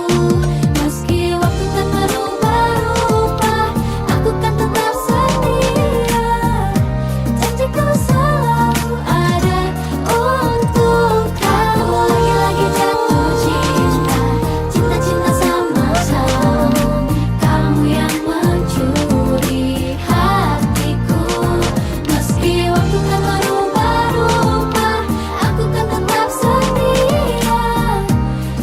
Meski waktu kan berubah-ubah, aku kan tetap setia. Janjiku selalu ada untuk kamu. Lagi-lagi jatuh cinta, cinta-cinta sama kamu. Kamu yang mencuri hatiku. Meski waktu kan berubah-ubah, aku kan tetap setia.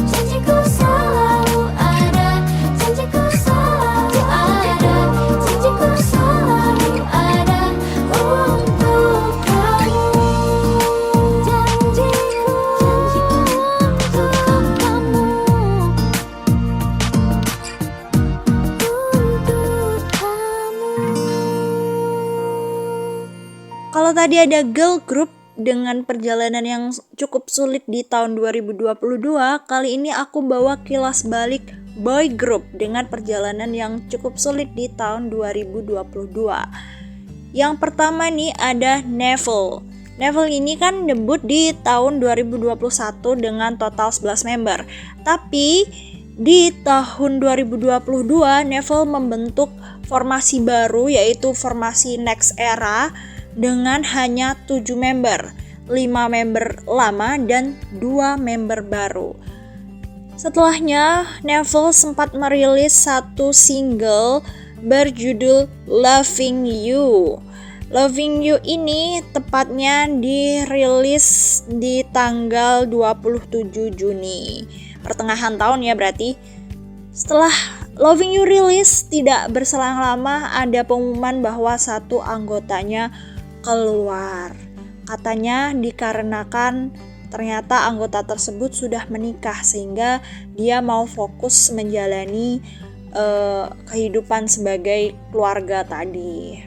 Janjiku selalu ada, janjiku selalu ada, janjiku selalu ada untuk kamu. Janjiku untuk kamu, untuk kamu. Kalau tadi ada girl group dengan perjalanan yang cukup sulit di tahun 2022, kali ini aku bawa kilas balik boy group dengan perjalanan yang cukup sulit di tahun 2022. Yang pertama nih ada Neville. Neville ini kan debut di tahun 2021 dengan total 11 member. Tapi di tahun 2022 Neville membentuk formasi baru, yaitu formasi Next Era, dengan hanya 7 member, 5 member lama dan 2 member baru. Setelahnya Neville sempat merilis satu single berjudul Loving You. Loving You ini tepatnya dirilis di tanggal 27 Juni, pertengahan tahun ya berarti. Setelah Loving You rilis, tidak berselang lama ada pengumuman bahwa satu anggotanya keluar. Katanya dikarenakan ternyata anggota tersebut sudah menikah sehingga dia mau fokus menjalani kehidupan sebagai keluarga tadi.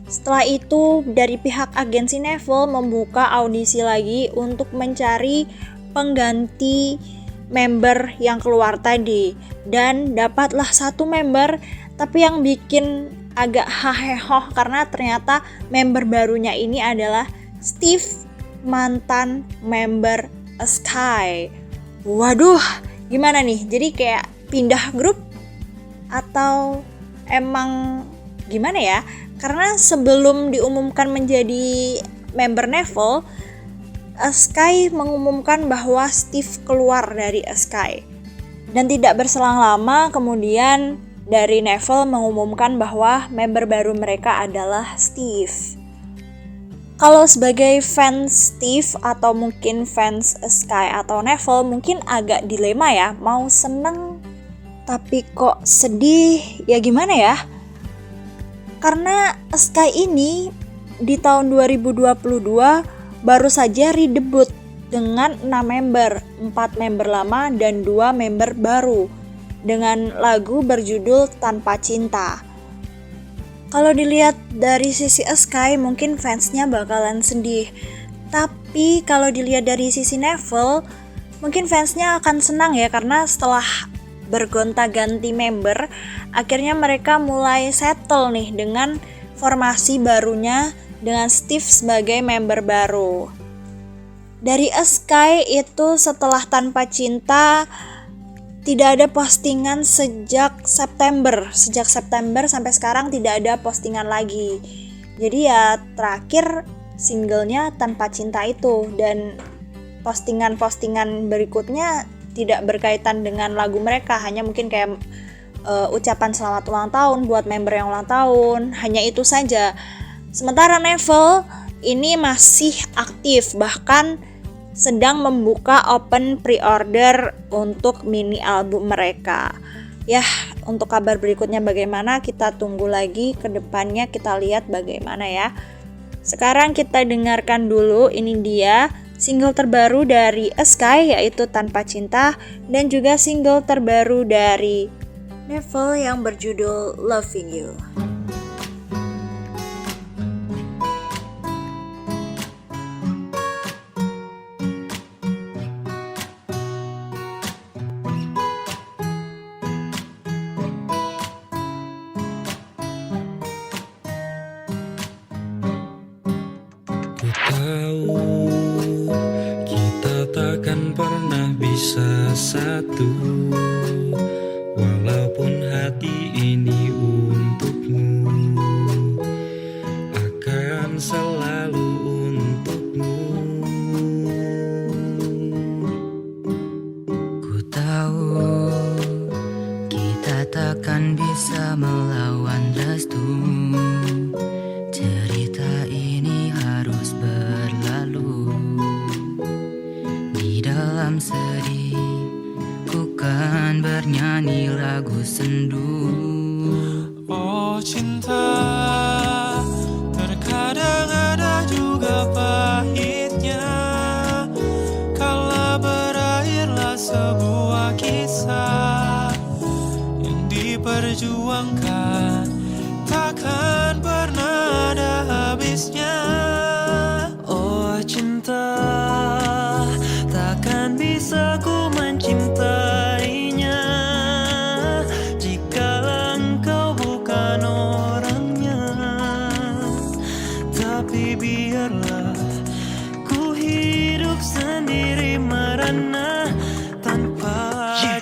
Setelah itu dari pihak agensi Neville membuka audisi lagi untuk mencari pengganti member yang keluar tadi, dan dapatlah satu member. Tapi yang bikin agak haheho karena ternyata member barunya ini adalah Steve, mantan member Sky. Waduh, gimana nih? Jadi kayak pindah grup atau emang gimana ya? Karena sebelum diumumkan menjadi member Neville, Sky mengumumkan bahwa Steve keluar dari Sky. Dan tidak berselang lama kemudian dari Neville mengumumkan bahwa member baru mereka adalah Steve. Kalau sebagai fans Steve atau mungkin fans Sky atau Neville mungkin agak dilema ya, mau seneng tapi kok sedih, ya gimana ya? Karena Sky ini di tahun 2022 baru saja redebut dengan 6 member, 4 member lama dan 2 member baru dengan lagu berjudul Tanpa Cinta. Kalau dilihat dari sisi Sky mungkin fansnya bakalan sedih, tapi kalau dilihat dari sisi Neville mungkin fansnya akan senang ya, karena setelah bergonta-ganti member akhirnya mereka mulai settle nih dengan formasi barunya dengan Steve sebagai member baru. Dari Sky itu setelah Tanpa Cinta tidak ada postingan sejak September sampai sekarang tidak ada postingan lagi. Jadi ya terakhir singlenya Tanpa Cinta itu, dan postingan-postingan berikutnya tidak berkaitan dengan lagu mereka, hanya mungkin kayak ucapan selamat ulang tahun buat member yang ulang tahun, hanya itu saja. Sementara Neville ini masih aktif, bahkan sedang membuka open pre-order untuk mini album mereka. Ya, untuk kabar berikutnya bagaimana kita tunggu lagi, ke depannya kita lihat bagaimana ya. Sekarang kita dengarkan dulu, ini dia single terbaru dari Sky yaitu Tanpa Cinta, dan juga single terbaru dari Neville yang berjudul Loving You. Tahu kita takkan pernah bisa satu, walaupun hati ini untukmu akan selalu untukmu. Ku tahu kita takkan bisa melawan restu. Cerita ini harus berlalu. Di dalam sedih ku kan bernyanyi lagu sendu. Oh cinta, terkadang ada juga pahitnya kala berakhirlah sebuah kisah yang diperjuangkan takkan pernah ada habisnya. Oh cinta, takkan bisa ku mencintainya jika engkau bukan orangnya. Tapi biarlah ku hidup sendiri merana tanpa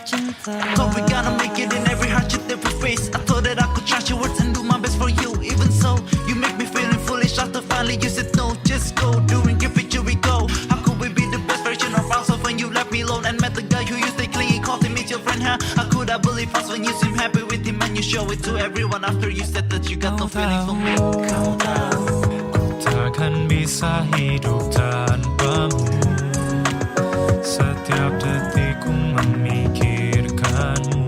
cinta. Thought we gotta make it in every hardship that we face. I thought that I could trust your words and do my best for you. Even so, you make me feeling foolish after finally you said no. Just go, doing your picture we go. How could we be the best version of ourselves when you left me alone and met the guy who you stay clingy, called him your friend? How could I believe us when you seem happy with him and you show it to everyone after you said that you got no feelings for me? Kau tahu, ku takkan bisa hidup tanpamu. Setiap detik ku memikirkanmu.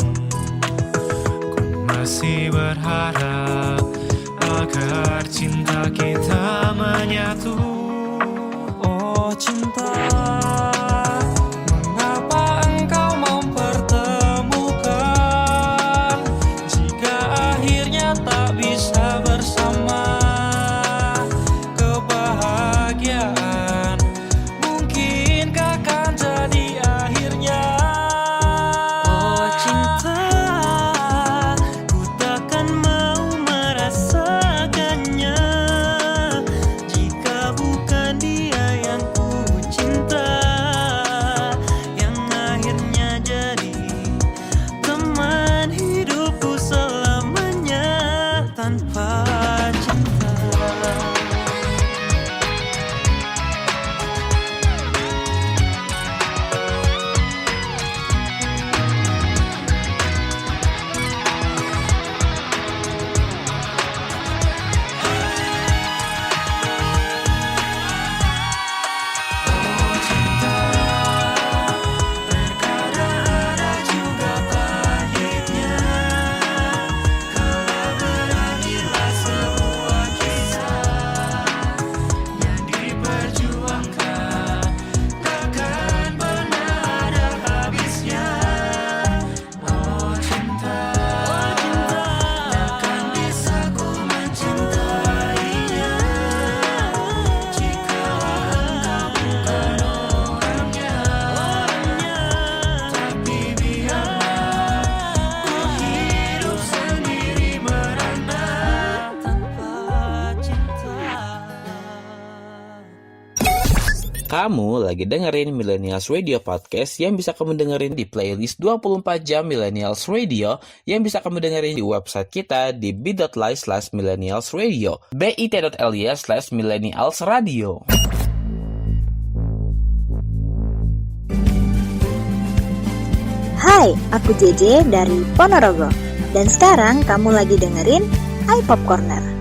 Ku masih berharap agar cinta kita menyatu. Oh cinta, mengapa engkau mempertemukan jika akhirnya tak bisa bersama? Kebahagiaan mungkinkah akan jadi Kamu lagi dengerin Millennials Radio Podcast yang bisa kamu dengerin di playlist 24 jam Millennials Radio yang bisa kamu dengerin di website kita di bit.ly/millennialsradio bit.ly/millennialsradio. Hai, aku JJ dari Ponorogo. Dan sekarang kamu lagi dengerin iPop Corner.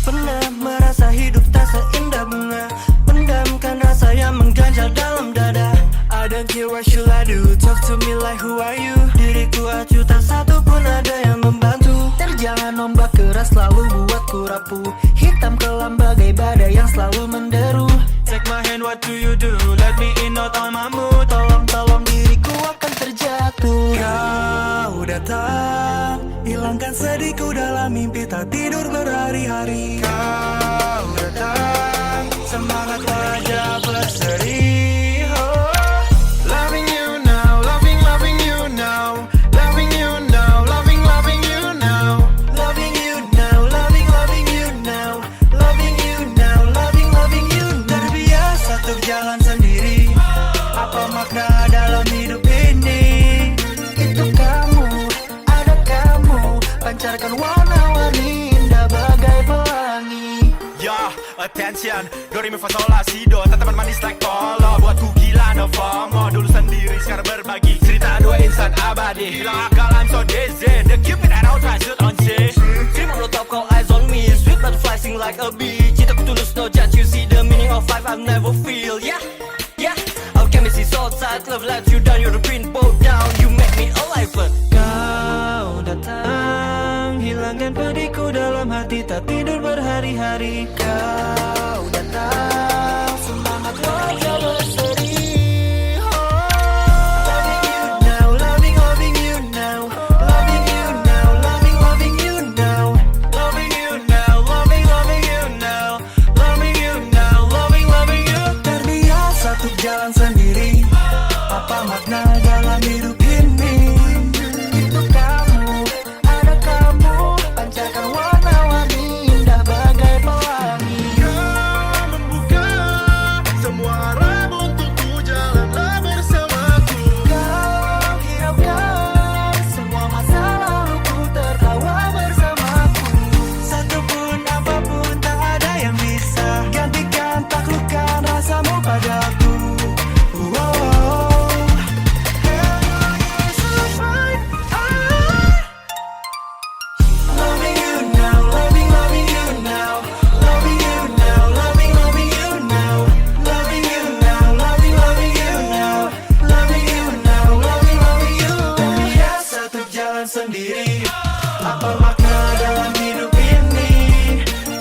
Pernah merasa hidup tak seindah bunga, pendamkan rasa yang mengganjal dalam dada. I don't care what should I do, talk to me like who are you. Diriku acuh tak satu pun ada yang membantu. Terjangan ombak keras selalu buatku rapuh, hitam kelam bagai badai yang selalu menderu. Take my hand, what do you do? Let me in, not on my mood. Tolong diriku akan terjatuh. Kau datang, hilangkan sedihku dalam mimpi tak tidur berhari-hari. Kau datang, semangat wajah berseri. Loving you now, loving you now, loving you now, loving you now, loving you now, loving you now, loving you now, loving you. Terbiasa untuk jalan sendiri, apa makna dalam hidup ini? Itu kamu, ada kamu, pancarkan warna-warni indah bagai pelangi. Ya, attention, do re mi fa sol la si do, tatapan manis like polo. Buatku gila no FOMO, dulu sendiri sekarang berbagi. Cerita dua insan abadi, hilang akal I'm so dizzy. The cupid and out I shoot on C. Dream on the top, call eyes on me, sweet butterfly sing like a bee. Cintaku tulus, no judge, you see the meaning of life I've never feel. Yeah, our chemistry so tight, love lets you down, you're the green boat down, you make me alive. Kau datang, hilangkan pedihku dalam hati, tak tidur berhari-hari. Kau datang, semangat wajah berseri. Loving you now, loving you now, loving you now, loving you now, loving you now, loving you now, loving you now, loving you. Terbiasa untuk jalan sendiri, apa makna dalam hidup ini? Itu kamu, ada kamu, pancarkan warna-warni indah bagai pelangi. Kau membuka semua arah untukku, jalanlah bersamaku. Kau hiraukan semua masa laluku, tertawa bersamaku. Satupun apapun tak ada yang bisa gantikan, taklukkan rasamu padaku. Loving you now, loving you now, loving you now, loving you now, loving you now, loving you now, loving you now, loving you. Terbiasa untuk jalan sendiri, apa makna dalam hidup ini?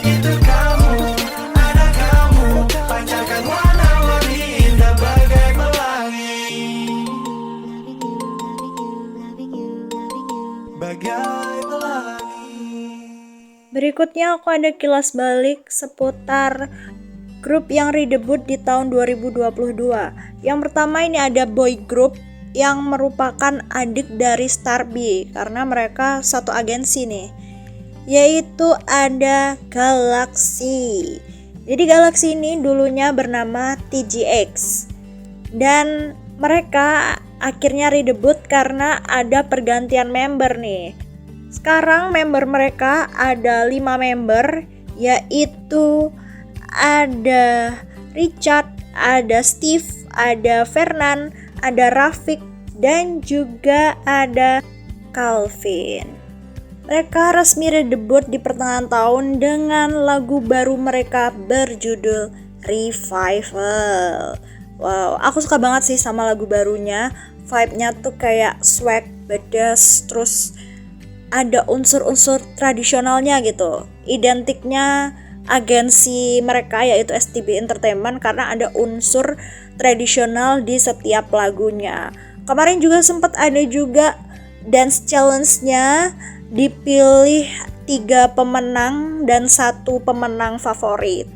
Itu kamu, ada kamu, pancarkan warna-warni indah bagai pelangi. Bagai pelangi. Berikutnya aku ada kilas balik seputar grup yang redebut di tahun 2022. Yang pertama ini ada boy group yang merupakan adik dari Starby karena mereka satu agensi nih, yaitu ada Galaxy. Jadi Galaxy ini dulunya bernama TGX dan mereka akhirnya redebut karena ada pergantian member nih. Sekarang member mereka ada 5 member, yaitu ada Richard, ada Steve, ada Fernan, ada Rafiq, dan juga ada Calvin. Mereka resmi redebut di pertengahan tahun dengan lagu baru mereka berjudul Revival. Wow, aku suka banget sih sama lagu barunya. Vibe-nya tuh kayak swag, badass, terus ada unsur-unsur tradisionalnya gitu. Identiknya agensi mereka yaitu STB Entertainment karena ada unsur tradisional di setiap lagunya. Kemarin juga sempat ada juga dance challenge-nya, dipilih 3 pemenang dan 1 pemenang favorit.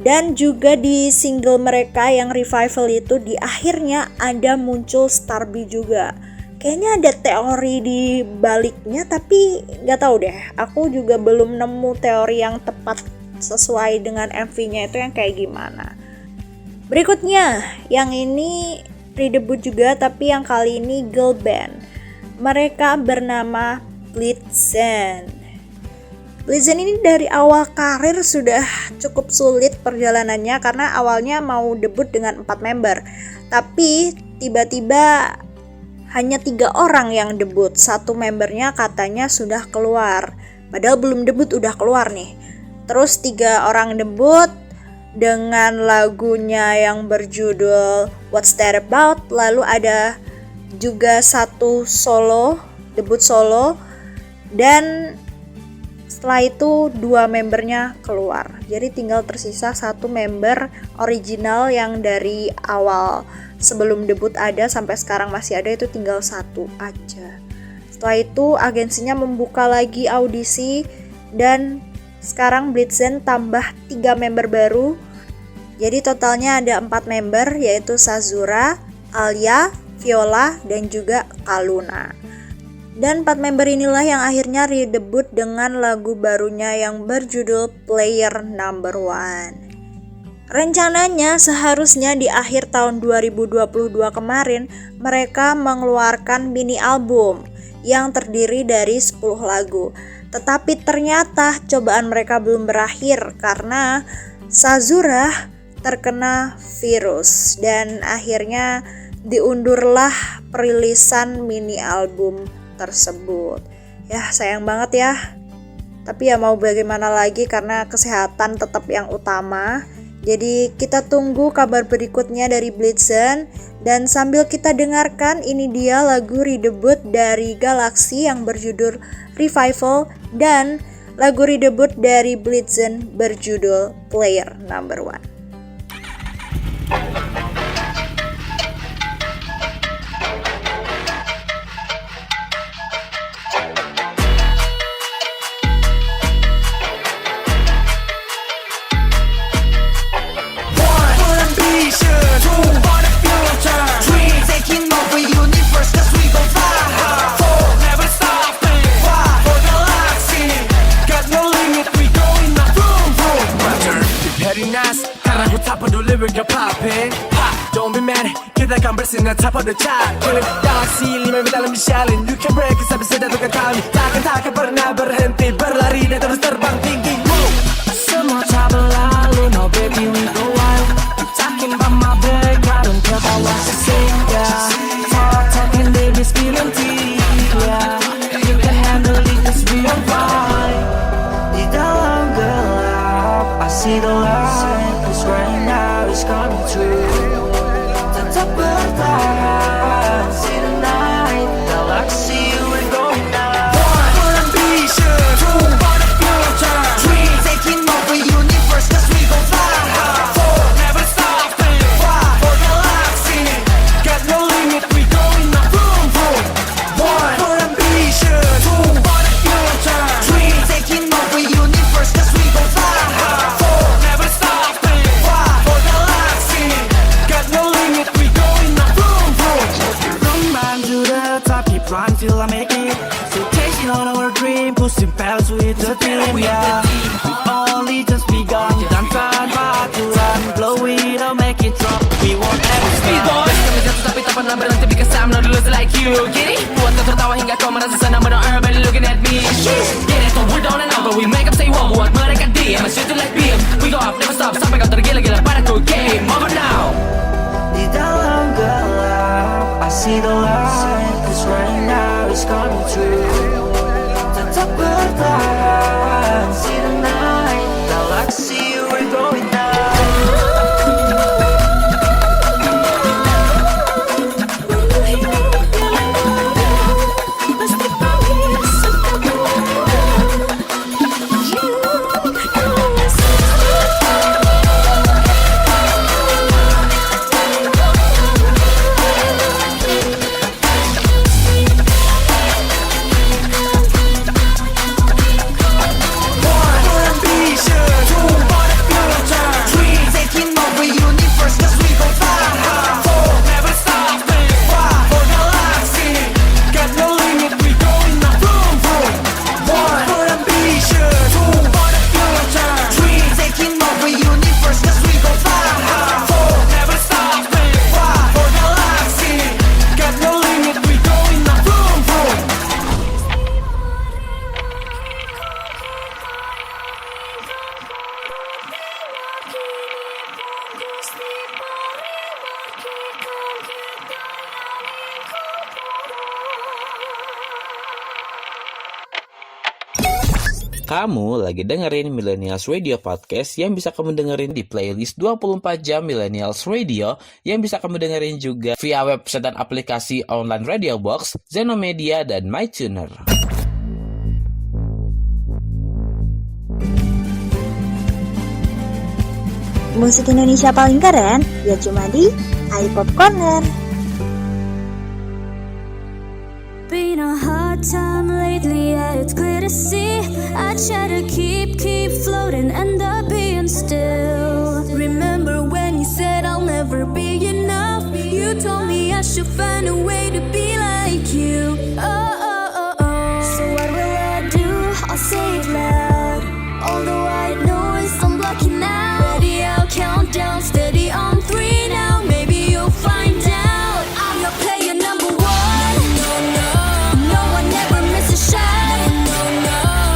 Dan juga di single mereka yang Revival itu di akhirnya ada muncul Starby juga. Kayaknya ada teori di baliknya, tapi gak tahu deh. Aku juga belum nemu teori yang tepat sesuai dengan MV-nya itu yang kayak gimana. Berikutnya, yang ini redebut juga tapi yang kali ini girl band. Mereka bernama Blitzen. Blitzen ini dari awal karir sudah cukup sulit perjalanannya karena awalnya mau debut dengan 4 member. Tapi tiba-tiba hanya 3 orang yang debut. 1 membernya katanya sudah keluar. Padahal belum debut udah keluar nih. Terus 3 orang debut dengan lagunya yang berjudul What's That About. Lalu ada juga 1 solo, debut solo. Dan setelah itu 2 membernya keluar. Jadi tinggal tersisa 1 member original yang dari awal sebelum debut ada sampai sekarang masih ada, itu tinggal 1 aja. Setelah itu agensinya membuka lagi audisi dan sekarang Blitzen tambah 3 member baru. Jadi totalnya ada 4 member yaitu Sazura, Alia, Viola, dan juga Kaluna. Dan 4 member inilah yang akhirnya redebut dengan lagu barunya yang berjudul Player Number One. Rencananya seharusnya di akhir tahun 2022 kemarin mereka mengeluarkan mini album yang terdiri dari 10 lagu. Tetapi ternyata cobaan mereka belum berakhir karena Sazura terkena virus dan akhirnya diundurlah perilisan mini album tersebut. Ya sayang banget ya. Tapi ya mau bagaimana lagi karena kesehatan tetap yang utama. Jadi kita tunggu kabar berikutnya dari Blitzen. Dan sambil kita dengarkan, ini dia lagu redebut dari Galaxy yang berjudul Revival dan lagu redebut dari Blitzen berjudul Player Number One. Karena ku tak peduli with your popping. Don't be mad, kita kan bersinar top of the chart. Killing galaxy, 5 dalam Michelin. You can break us, tapi sudah bukan kami. Takkan pernah berhenti, berlari dan terus terbang tinggi. Semua tak berlalu, no baby we go wild. You talking about my back, I don't care about what you say, yeah. Talking baby, spilling tea, yeah. You can handle it, cause we on fire. Di dalam gelap, I see the light, cause right now it's coming true. Tetap bertahan, see the night, galaxy we're going now. One ambition, 2 for the future, 3 taking over universe, cause we gon' fly. 4 never stopping, 5 for galaxy, got no limit, we going now, boom boom. 1 for ambition, 2 for the future, 3 taking over universe, cause we gon' fly. 4 never stopping, 5 for galaxy, got no limit, we going now, boom boom. From man to the top, keep run till I make it. So chasing on our dream, pushing past with the team, yeah. We only just begun, dan tanpa aturan, blow it or make it drop. We want every speed boy. Kami jatuh tapi tak pernah berhenti because I'm not a loser like you. Get it? Buat kau tertawa hingga kau merasa senang, but everybody looking at me. Get it? So we're down and out, but we make them say wow. Buat mereka diam, shoot it like beam. We go up, never stop, sampai kau tergila-gila padaku. Game over now. Di dalam gelap, I see the light, cause right now it's coming true. Tetap bertahan, see the night, galaxy we're going now. One ambition, 2 for the future, Kamu lagi dengerin Millennials Radio Podcast yang bisa kamu dengerin di playlist 24 jam Millennials Radio yang bisa kamu dengerin juga via website dan aplikasi online Radio Box, Zenomedia, dan MyTuner. Musik Indonesia paling keren ya cuma di iPop Corner. Been a hard time lately, yeah, it's clear to see. I try to keep floating, end up being still. Remember when you said I'll never be enough? You told me I should find a way to be like you. So what will I do? I'll say it loud. Although I know I'm blocking now. Ready, I'll count down, steady on 3 now. Maybe you'll find out I'm your player number 1. No one ever misses a shot.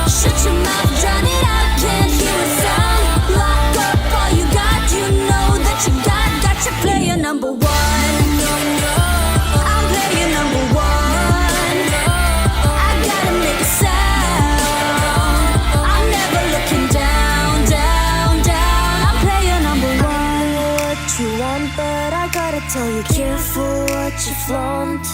Shut your mouth, drown it out, can't hear a sound. Lock up all you got, you know that you got your player number 1. I'm player number 1. I gotta make a sound. I'm never looking down. I'm player number 1. What you want, but I gotta tell you, careful what you flaunt.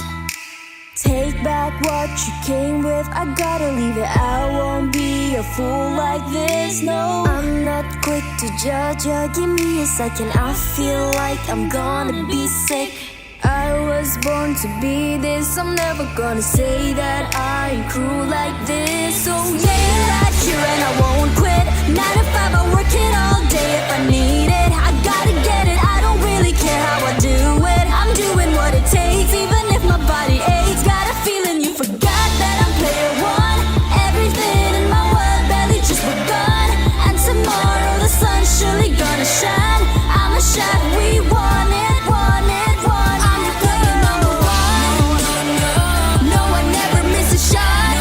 Take back what you came with, I gotta leave it. I won't be a fool like this, no. I'm not quick to judge ya, give me a second. I feel like I'm gonna be sick. I was born to be this, I'm never gonna say that I'm cruel like this. So yeah, right here and I won't quit. 9 to 5, I work it all day if I need it. I gotta get it, I don't really care how I do it. I'm doing what it takes, even if my body aches. Got a feeling you forgot that I'm player 1. Everything in my world barely just begun. And tomorrow the sun's surely gonna shine. I'm a shot, we want it. I'm the player number 1. No one ever misses a shot.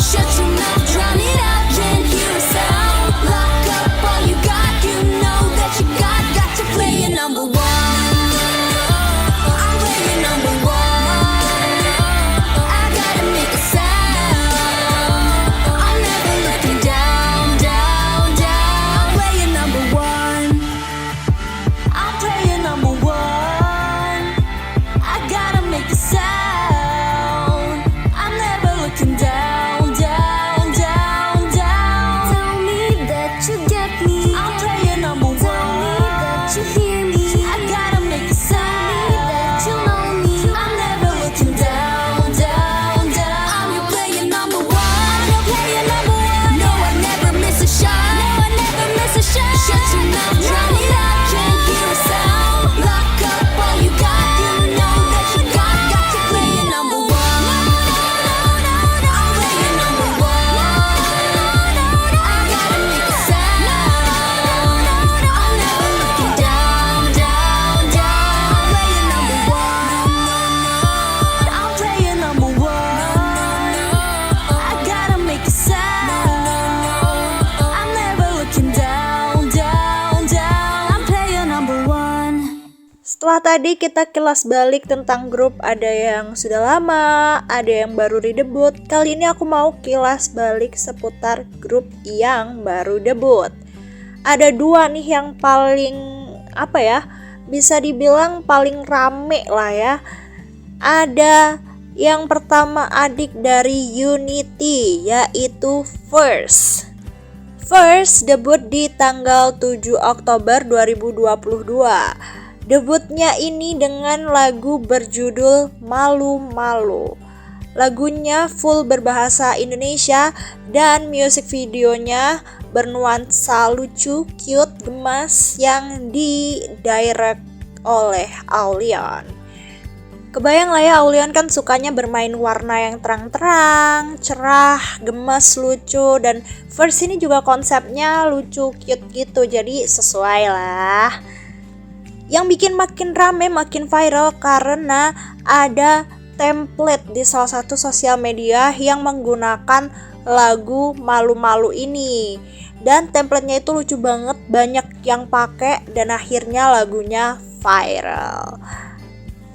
Shut your mouth, drown it out, can't hear a sound. Lock up all you got, you know that you got to play your number 1. I'm player number 1. I gotta make a sound. I'm never looking down. I'm player number 1. I'm player number 1. I gotta make a sound. I'm never looking down. Tell me that you get me. I'm player number 1. Tell me that you hear me. I gotta make a sound. That you know me. I'm never looking down. I'm your player number 1. Your player number 1. No one ever miss a shot. Shut your mouth, drown it out, can't hear a sound. Lock up all you got, you know that you got to play your number 1. I'm player number 1. I gotta make a sound. I'm never looking down. I'm player number 1. I'm player number 1. I gotta make a sound. I'm never looking down. I'm player number 1. Setelah tadi kita kilas balik tentang grup, ada yang sudah lama, ada yang baru debut. Kali ini aku mau kilas balik seputar grup yang baru debut. Ada 2 nih yang paling bisa dibilang paling rame lah ya. Ada yang pertama adik dari Unity, yaitu First. First debut di tanggal 7 Oktober 2022. Debutnya ini dengan lagu berjudul Malu-Malu. Lagunya full berbahasa Indonesia dan music videonya bernuansa lucu, cute, gemas yang di-direct oleh Aulion. Kebayang lah ya, Aulion kan sukanya bermain warna yang terang-terang, cerah, gemes, lucu. Dan First ini juga konsepnya lucu, cute gitu, jadi sesuai lah. Yang bikin makin rame, makin viral karena ada template di salah satu sosial media yang menggunakan lagu Malu-Malu ini. Dan templatenya itu lucu banget, banyak yang pakai dan akhirnya lagunya viral.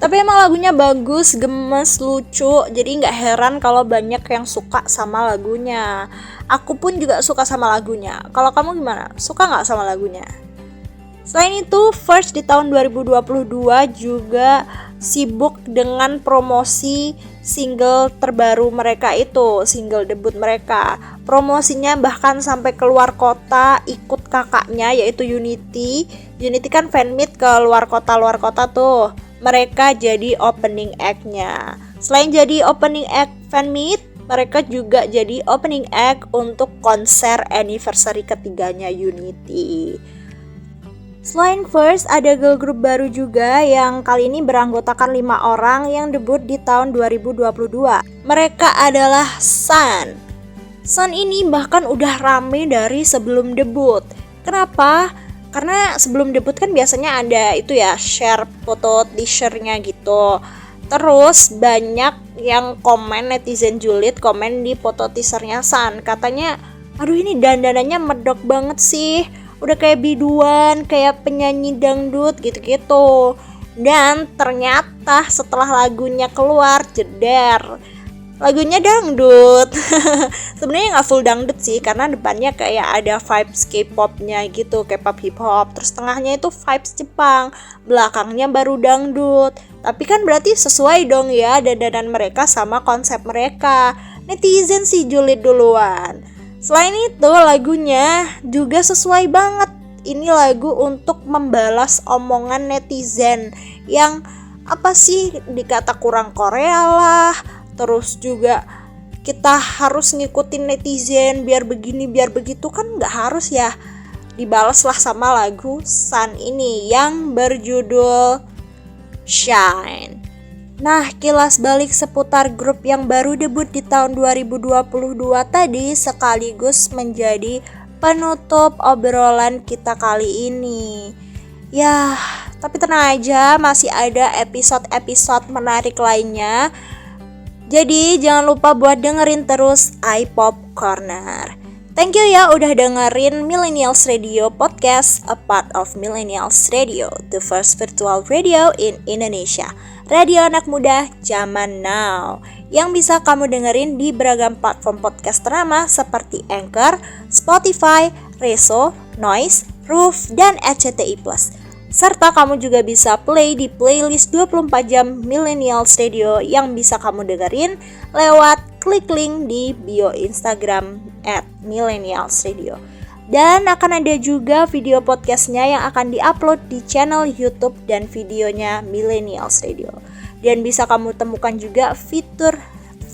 Tapi emang lagunya bagus, gemes, lucu, jadi nggak heran kalau banyak yang suka sama lagunya. Aku pun juga suka sama lagunya. Kalau kamu gimana? Suka nggak sama lagunya? Selain itu, First di tahun 2022 juga sibuk dengan promosi single terbaru mereka itu, single debut mereka. Promosinya bahkan sampai keluar kota, ikut kakaknya yaitu Unity. Unity kan fanmeet ke luar kota tuh. Mereka jadi opening act-nya. Selain jadi opening act fanmeet, mereka juga jadi opening act untuk konser anniversary ketiganya Unity. Selain First, ada girl group baru juga yang kali ini beranggotakan 5 orang yang debut di tahun 2022. Mereka adalah Sun. Sun ini bahkan udah rame dari sebelum debut. Kenapa? Karena sebelum debut kan biasanya ada itu ya, share foto teasernya gitu. Terus banyak yang komen, netizen julid komen di foto teasernya Sun. Katanya, aduh ini dandanannya medok banget sih. Udah kayak biduan, kayak penyanyi dangdut gitu-gitu. Dan ternyata setelah lagunya keluar, jeder, lagunya dangdut. Sebenarnya nggak full dangdut sih, karena depannya kayak ada vibes K-popnya gitu, K-pop hip hop. Terus tengahnya itu vibes Jepang, belakangnya baru dangdut. Tapi kan berarti sesuai dong ya dandanan mereka sama konsep mereka. Netizen sih julid duluan. Selain itu lagunya juga sesuai banget. Ini lagu untuk membalas omongan netizen yang apa sih dikata kurang Korea lah. Terus juga kita harus ngikutin netizen biar begini biar begitu, kan nggak harus ya. Dibalaslah sama lagu Sun ini yang berjudul Shine. Nah, kilas balik seputar grup yang baru debut di tahun 2022 tadi sekaligus menjadi penutup obrolan kita kali ini. Ya, tapi tenang aja, masih ada episode-episode menarik lainnya. Jadi jangan lupa buat dengerin terus iPop Corner. Thank you ya udah dengerin Millennials Radio Podcast, a part of Millennials Radio, the first virtual radio in Indonesia. Radio anak muda zaman now yang bisa kamu dengerin di beragam platform podcast ternama seperti Anchor, Spotify, Reso, Noise, Roof, dan RCTI+. Serta kamu juga bisa play di playlist 24 jam Millennials Radio yang bisa kamu dengerin lewat klik link di bio Instagram @millennialsradio. Dan akan ada juga video podcastnya yang akan diupload di channel YouTube dan videonya Millennials Radio. Dan bisa kamu temukan juga fitur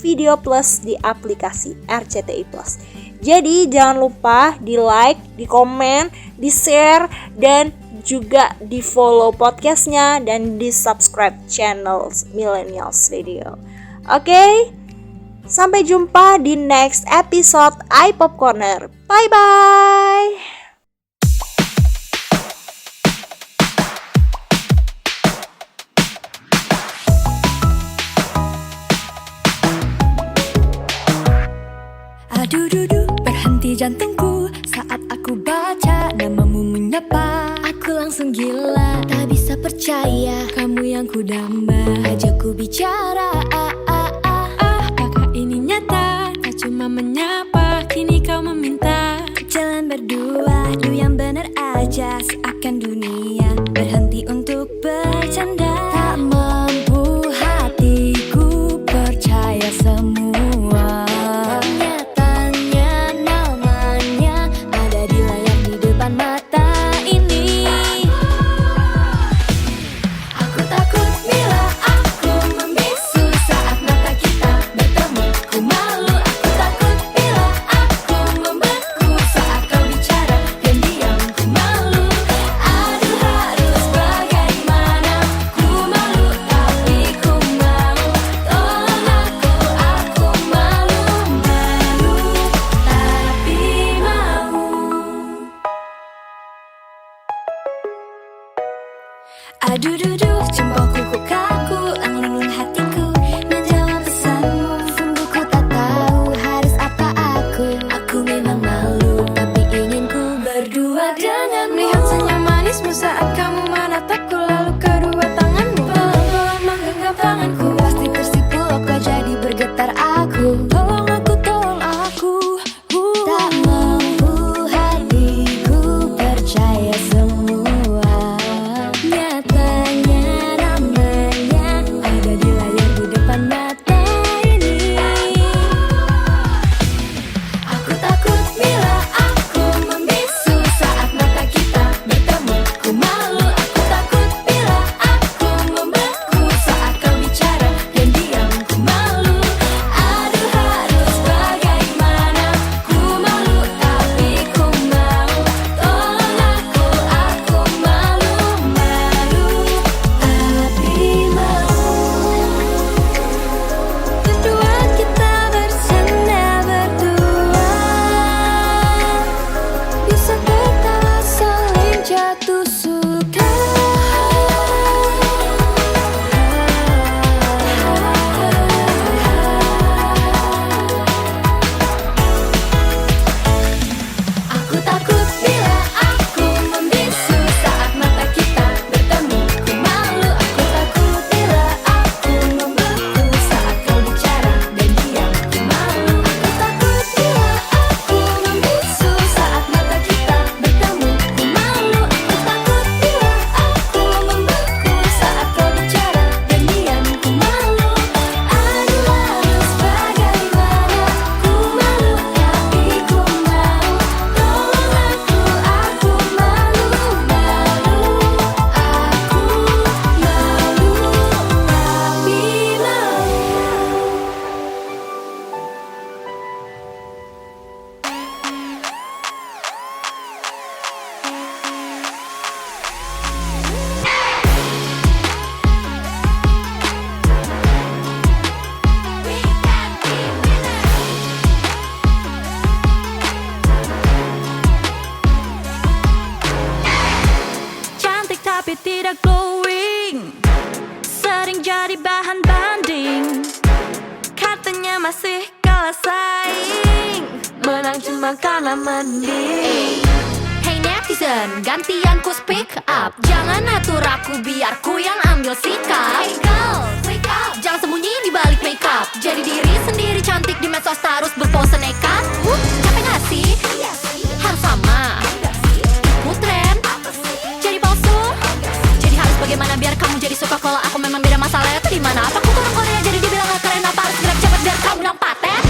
Video Plus di aplikasi RCTI Plus. Jadi jangan lupa di like, di komen, di share, dan juga di follow podcastnya dan di subscribe channel Millennials Radio. Oke? Sampai jumpa di next episode iPop Corner. Bye-bye. Aduh, berhenti jantungku saat aku baca namamu menyapa. Aku langsung gila, tak bisa percaya kamu yang ku damba. Ajak ku bicara, apakah ini nyata? Tak cuma menyapa, kini kau meminta. Jalan berdua, you yang bener aja. Seakan dunia berhenti untuk bercanda. Tak mampu hatiku percaya semua. Nyatanya namanya ada di layar di depan mata ini. Aku takut bila aku membisu saat mata kita bertemu. Ku malu, aku takut bila masih kalah saing. Menang cuma karena mending. Hey netizen, gantian ku speak up. Jangan atur aku biar ku yang ambil sikap. Hey girl, wake up. Jangan sembunyi di balik makeup. Jadi diri sendiri cantik di medsos terus berpose nekat. Capek gak sih? Harus sama. Ikut tren. Jadi palsu. Jadi harus bagaimana biar kamu jadi suka kalau aku memang beda masalahnya tuh di mana? Apa aku kurang Korea jadi dibilang gak keren? Apa harus gerak cepat biar kamu bilang paten?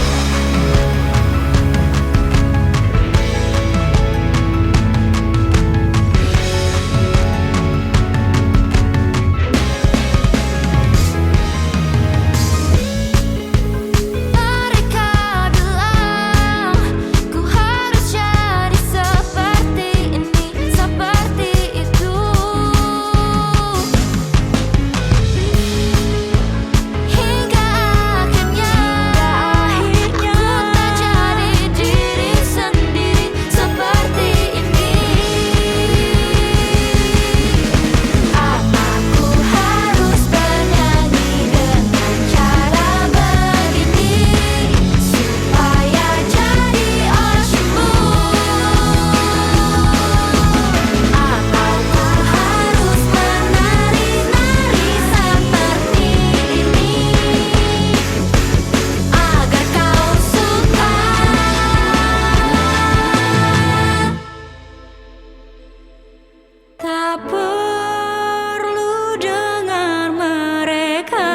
Tak perlu dengar mereka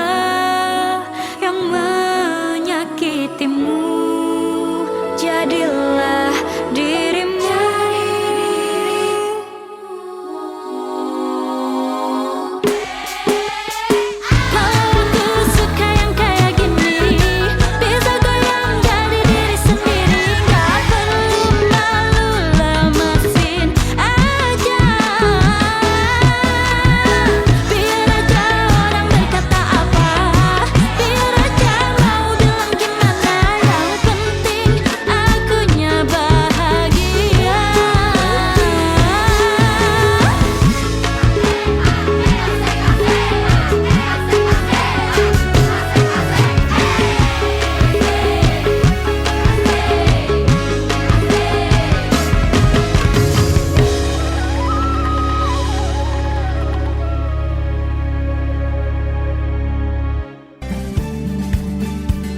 yang menyakitimu. Jadilah dirimu. Aku suka yang kayak gini. Bisa goyang jadi diri sendiri. Gak perlu malu lemesin aja. Biar aja orang berkata apa. Biar aja mau bilang gimana. Yang penting akunya bahagia.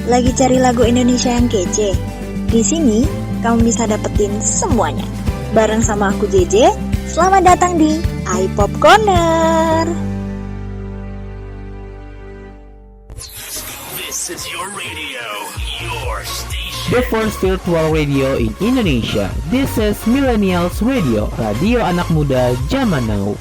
Lagi cari lagu Indonesia yang kece? Di sini kamu bisa dapetin semuanya. Bareng sama aku JJ, selamat datang di iPop Corner. This is your radio, your station. The first virtual radio in Indonesia. This is Millennials Radio, radio anak muda zaman now.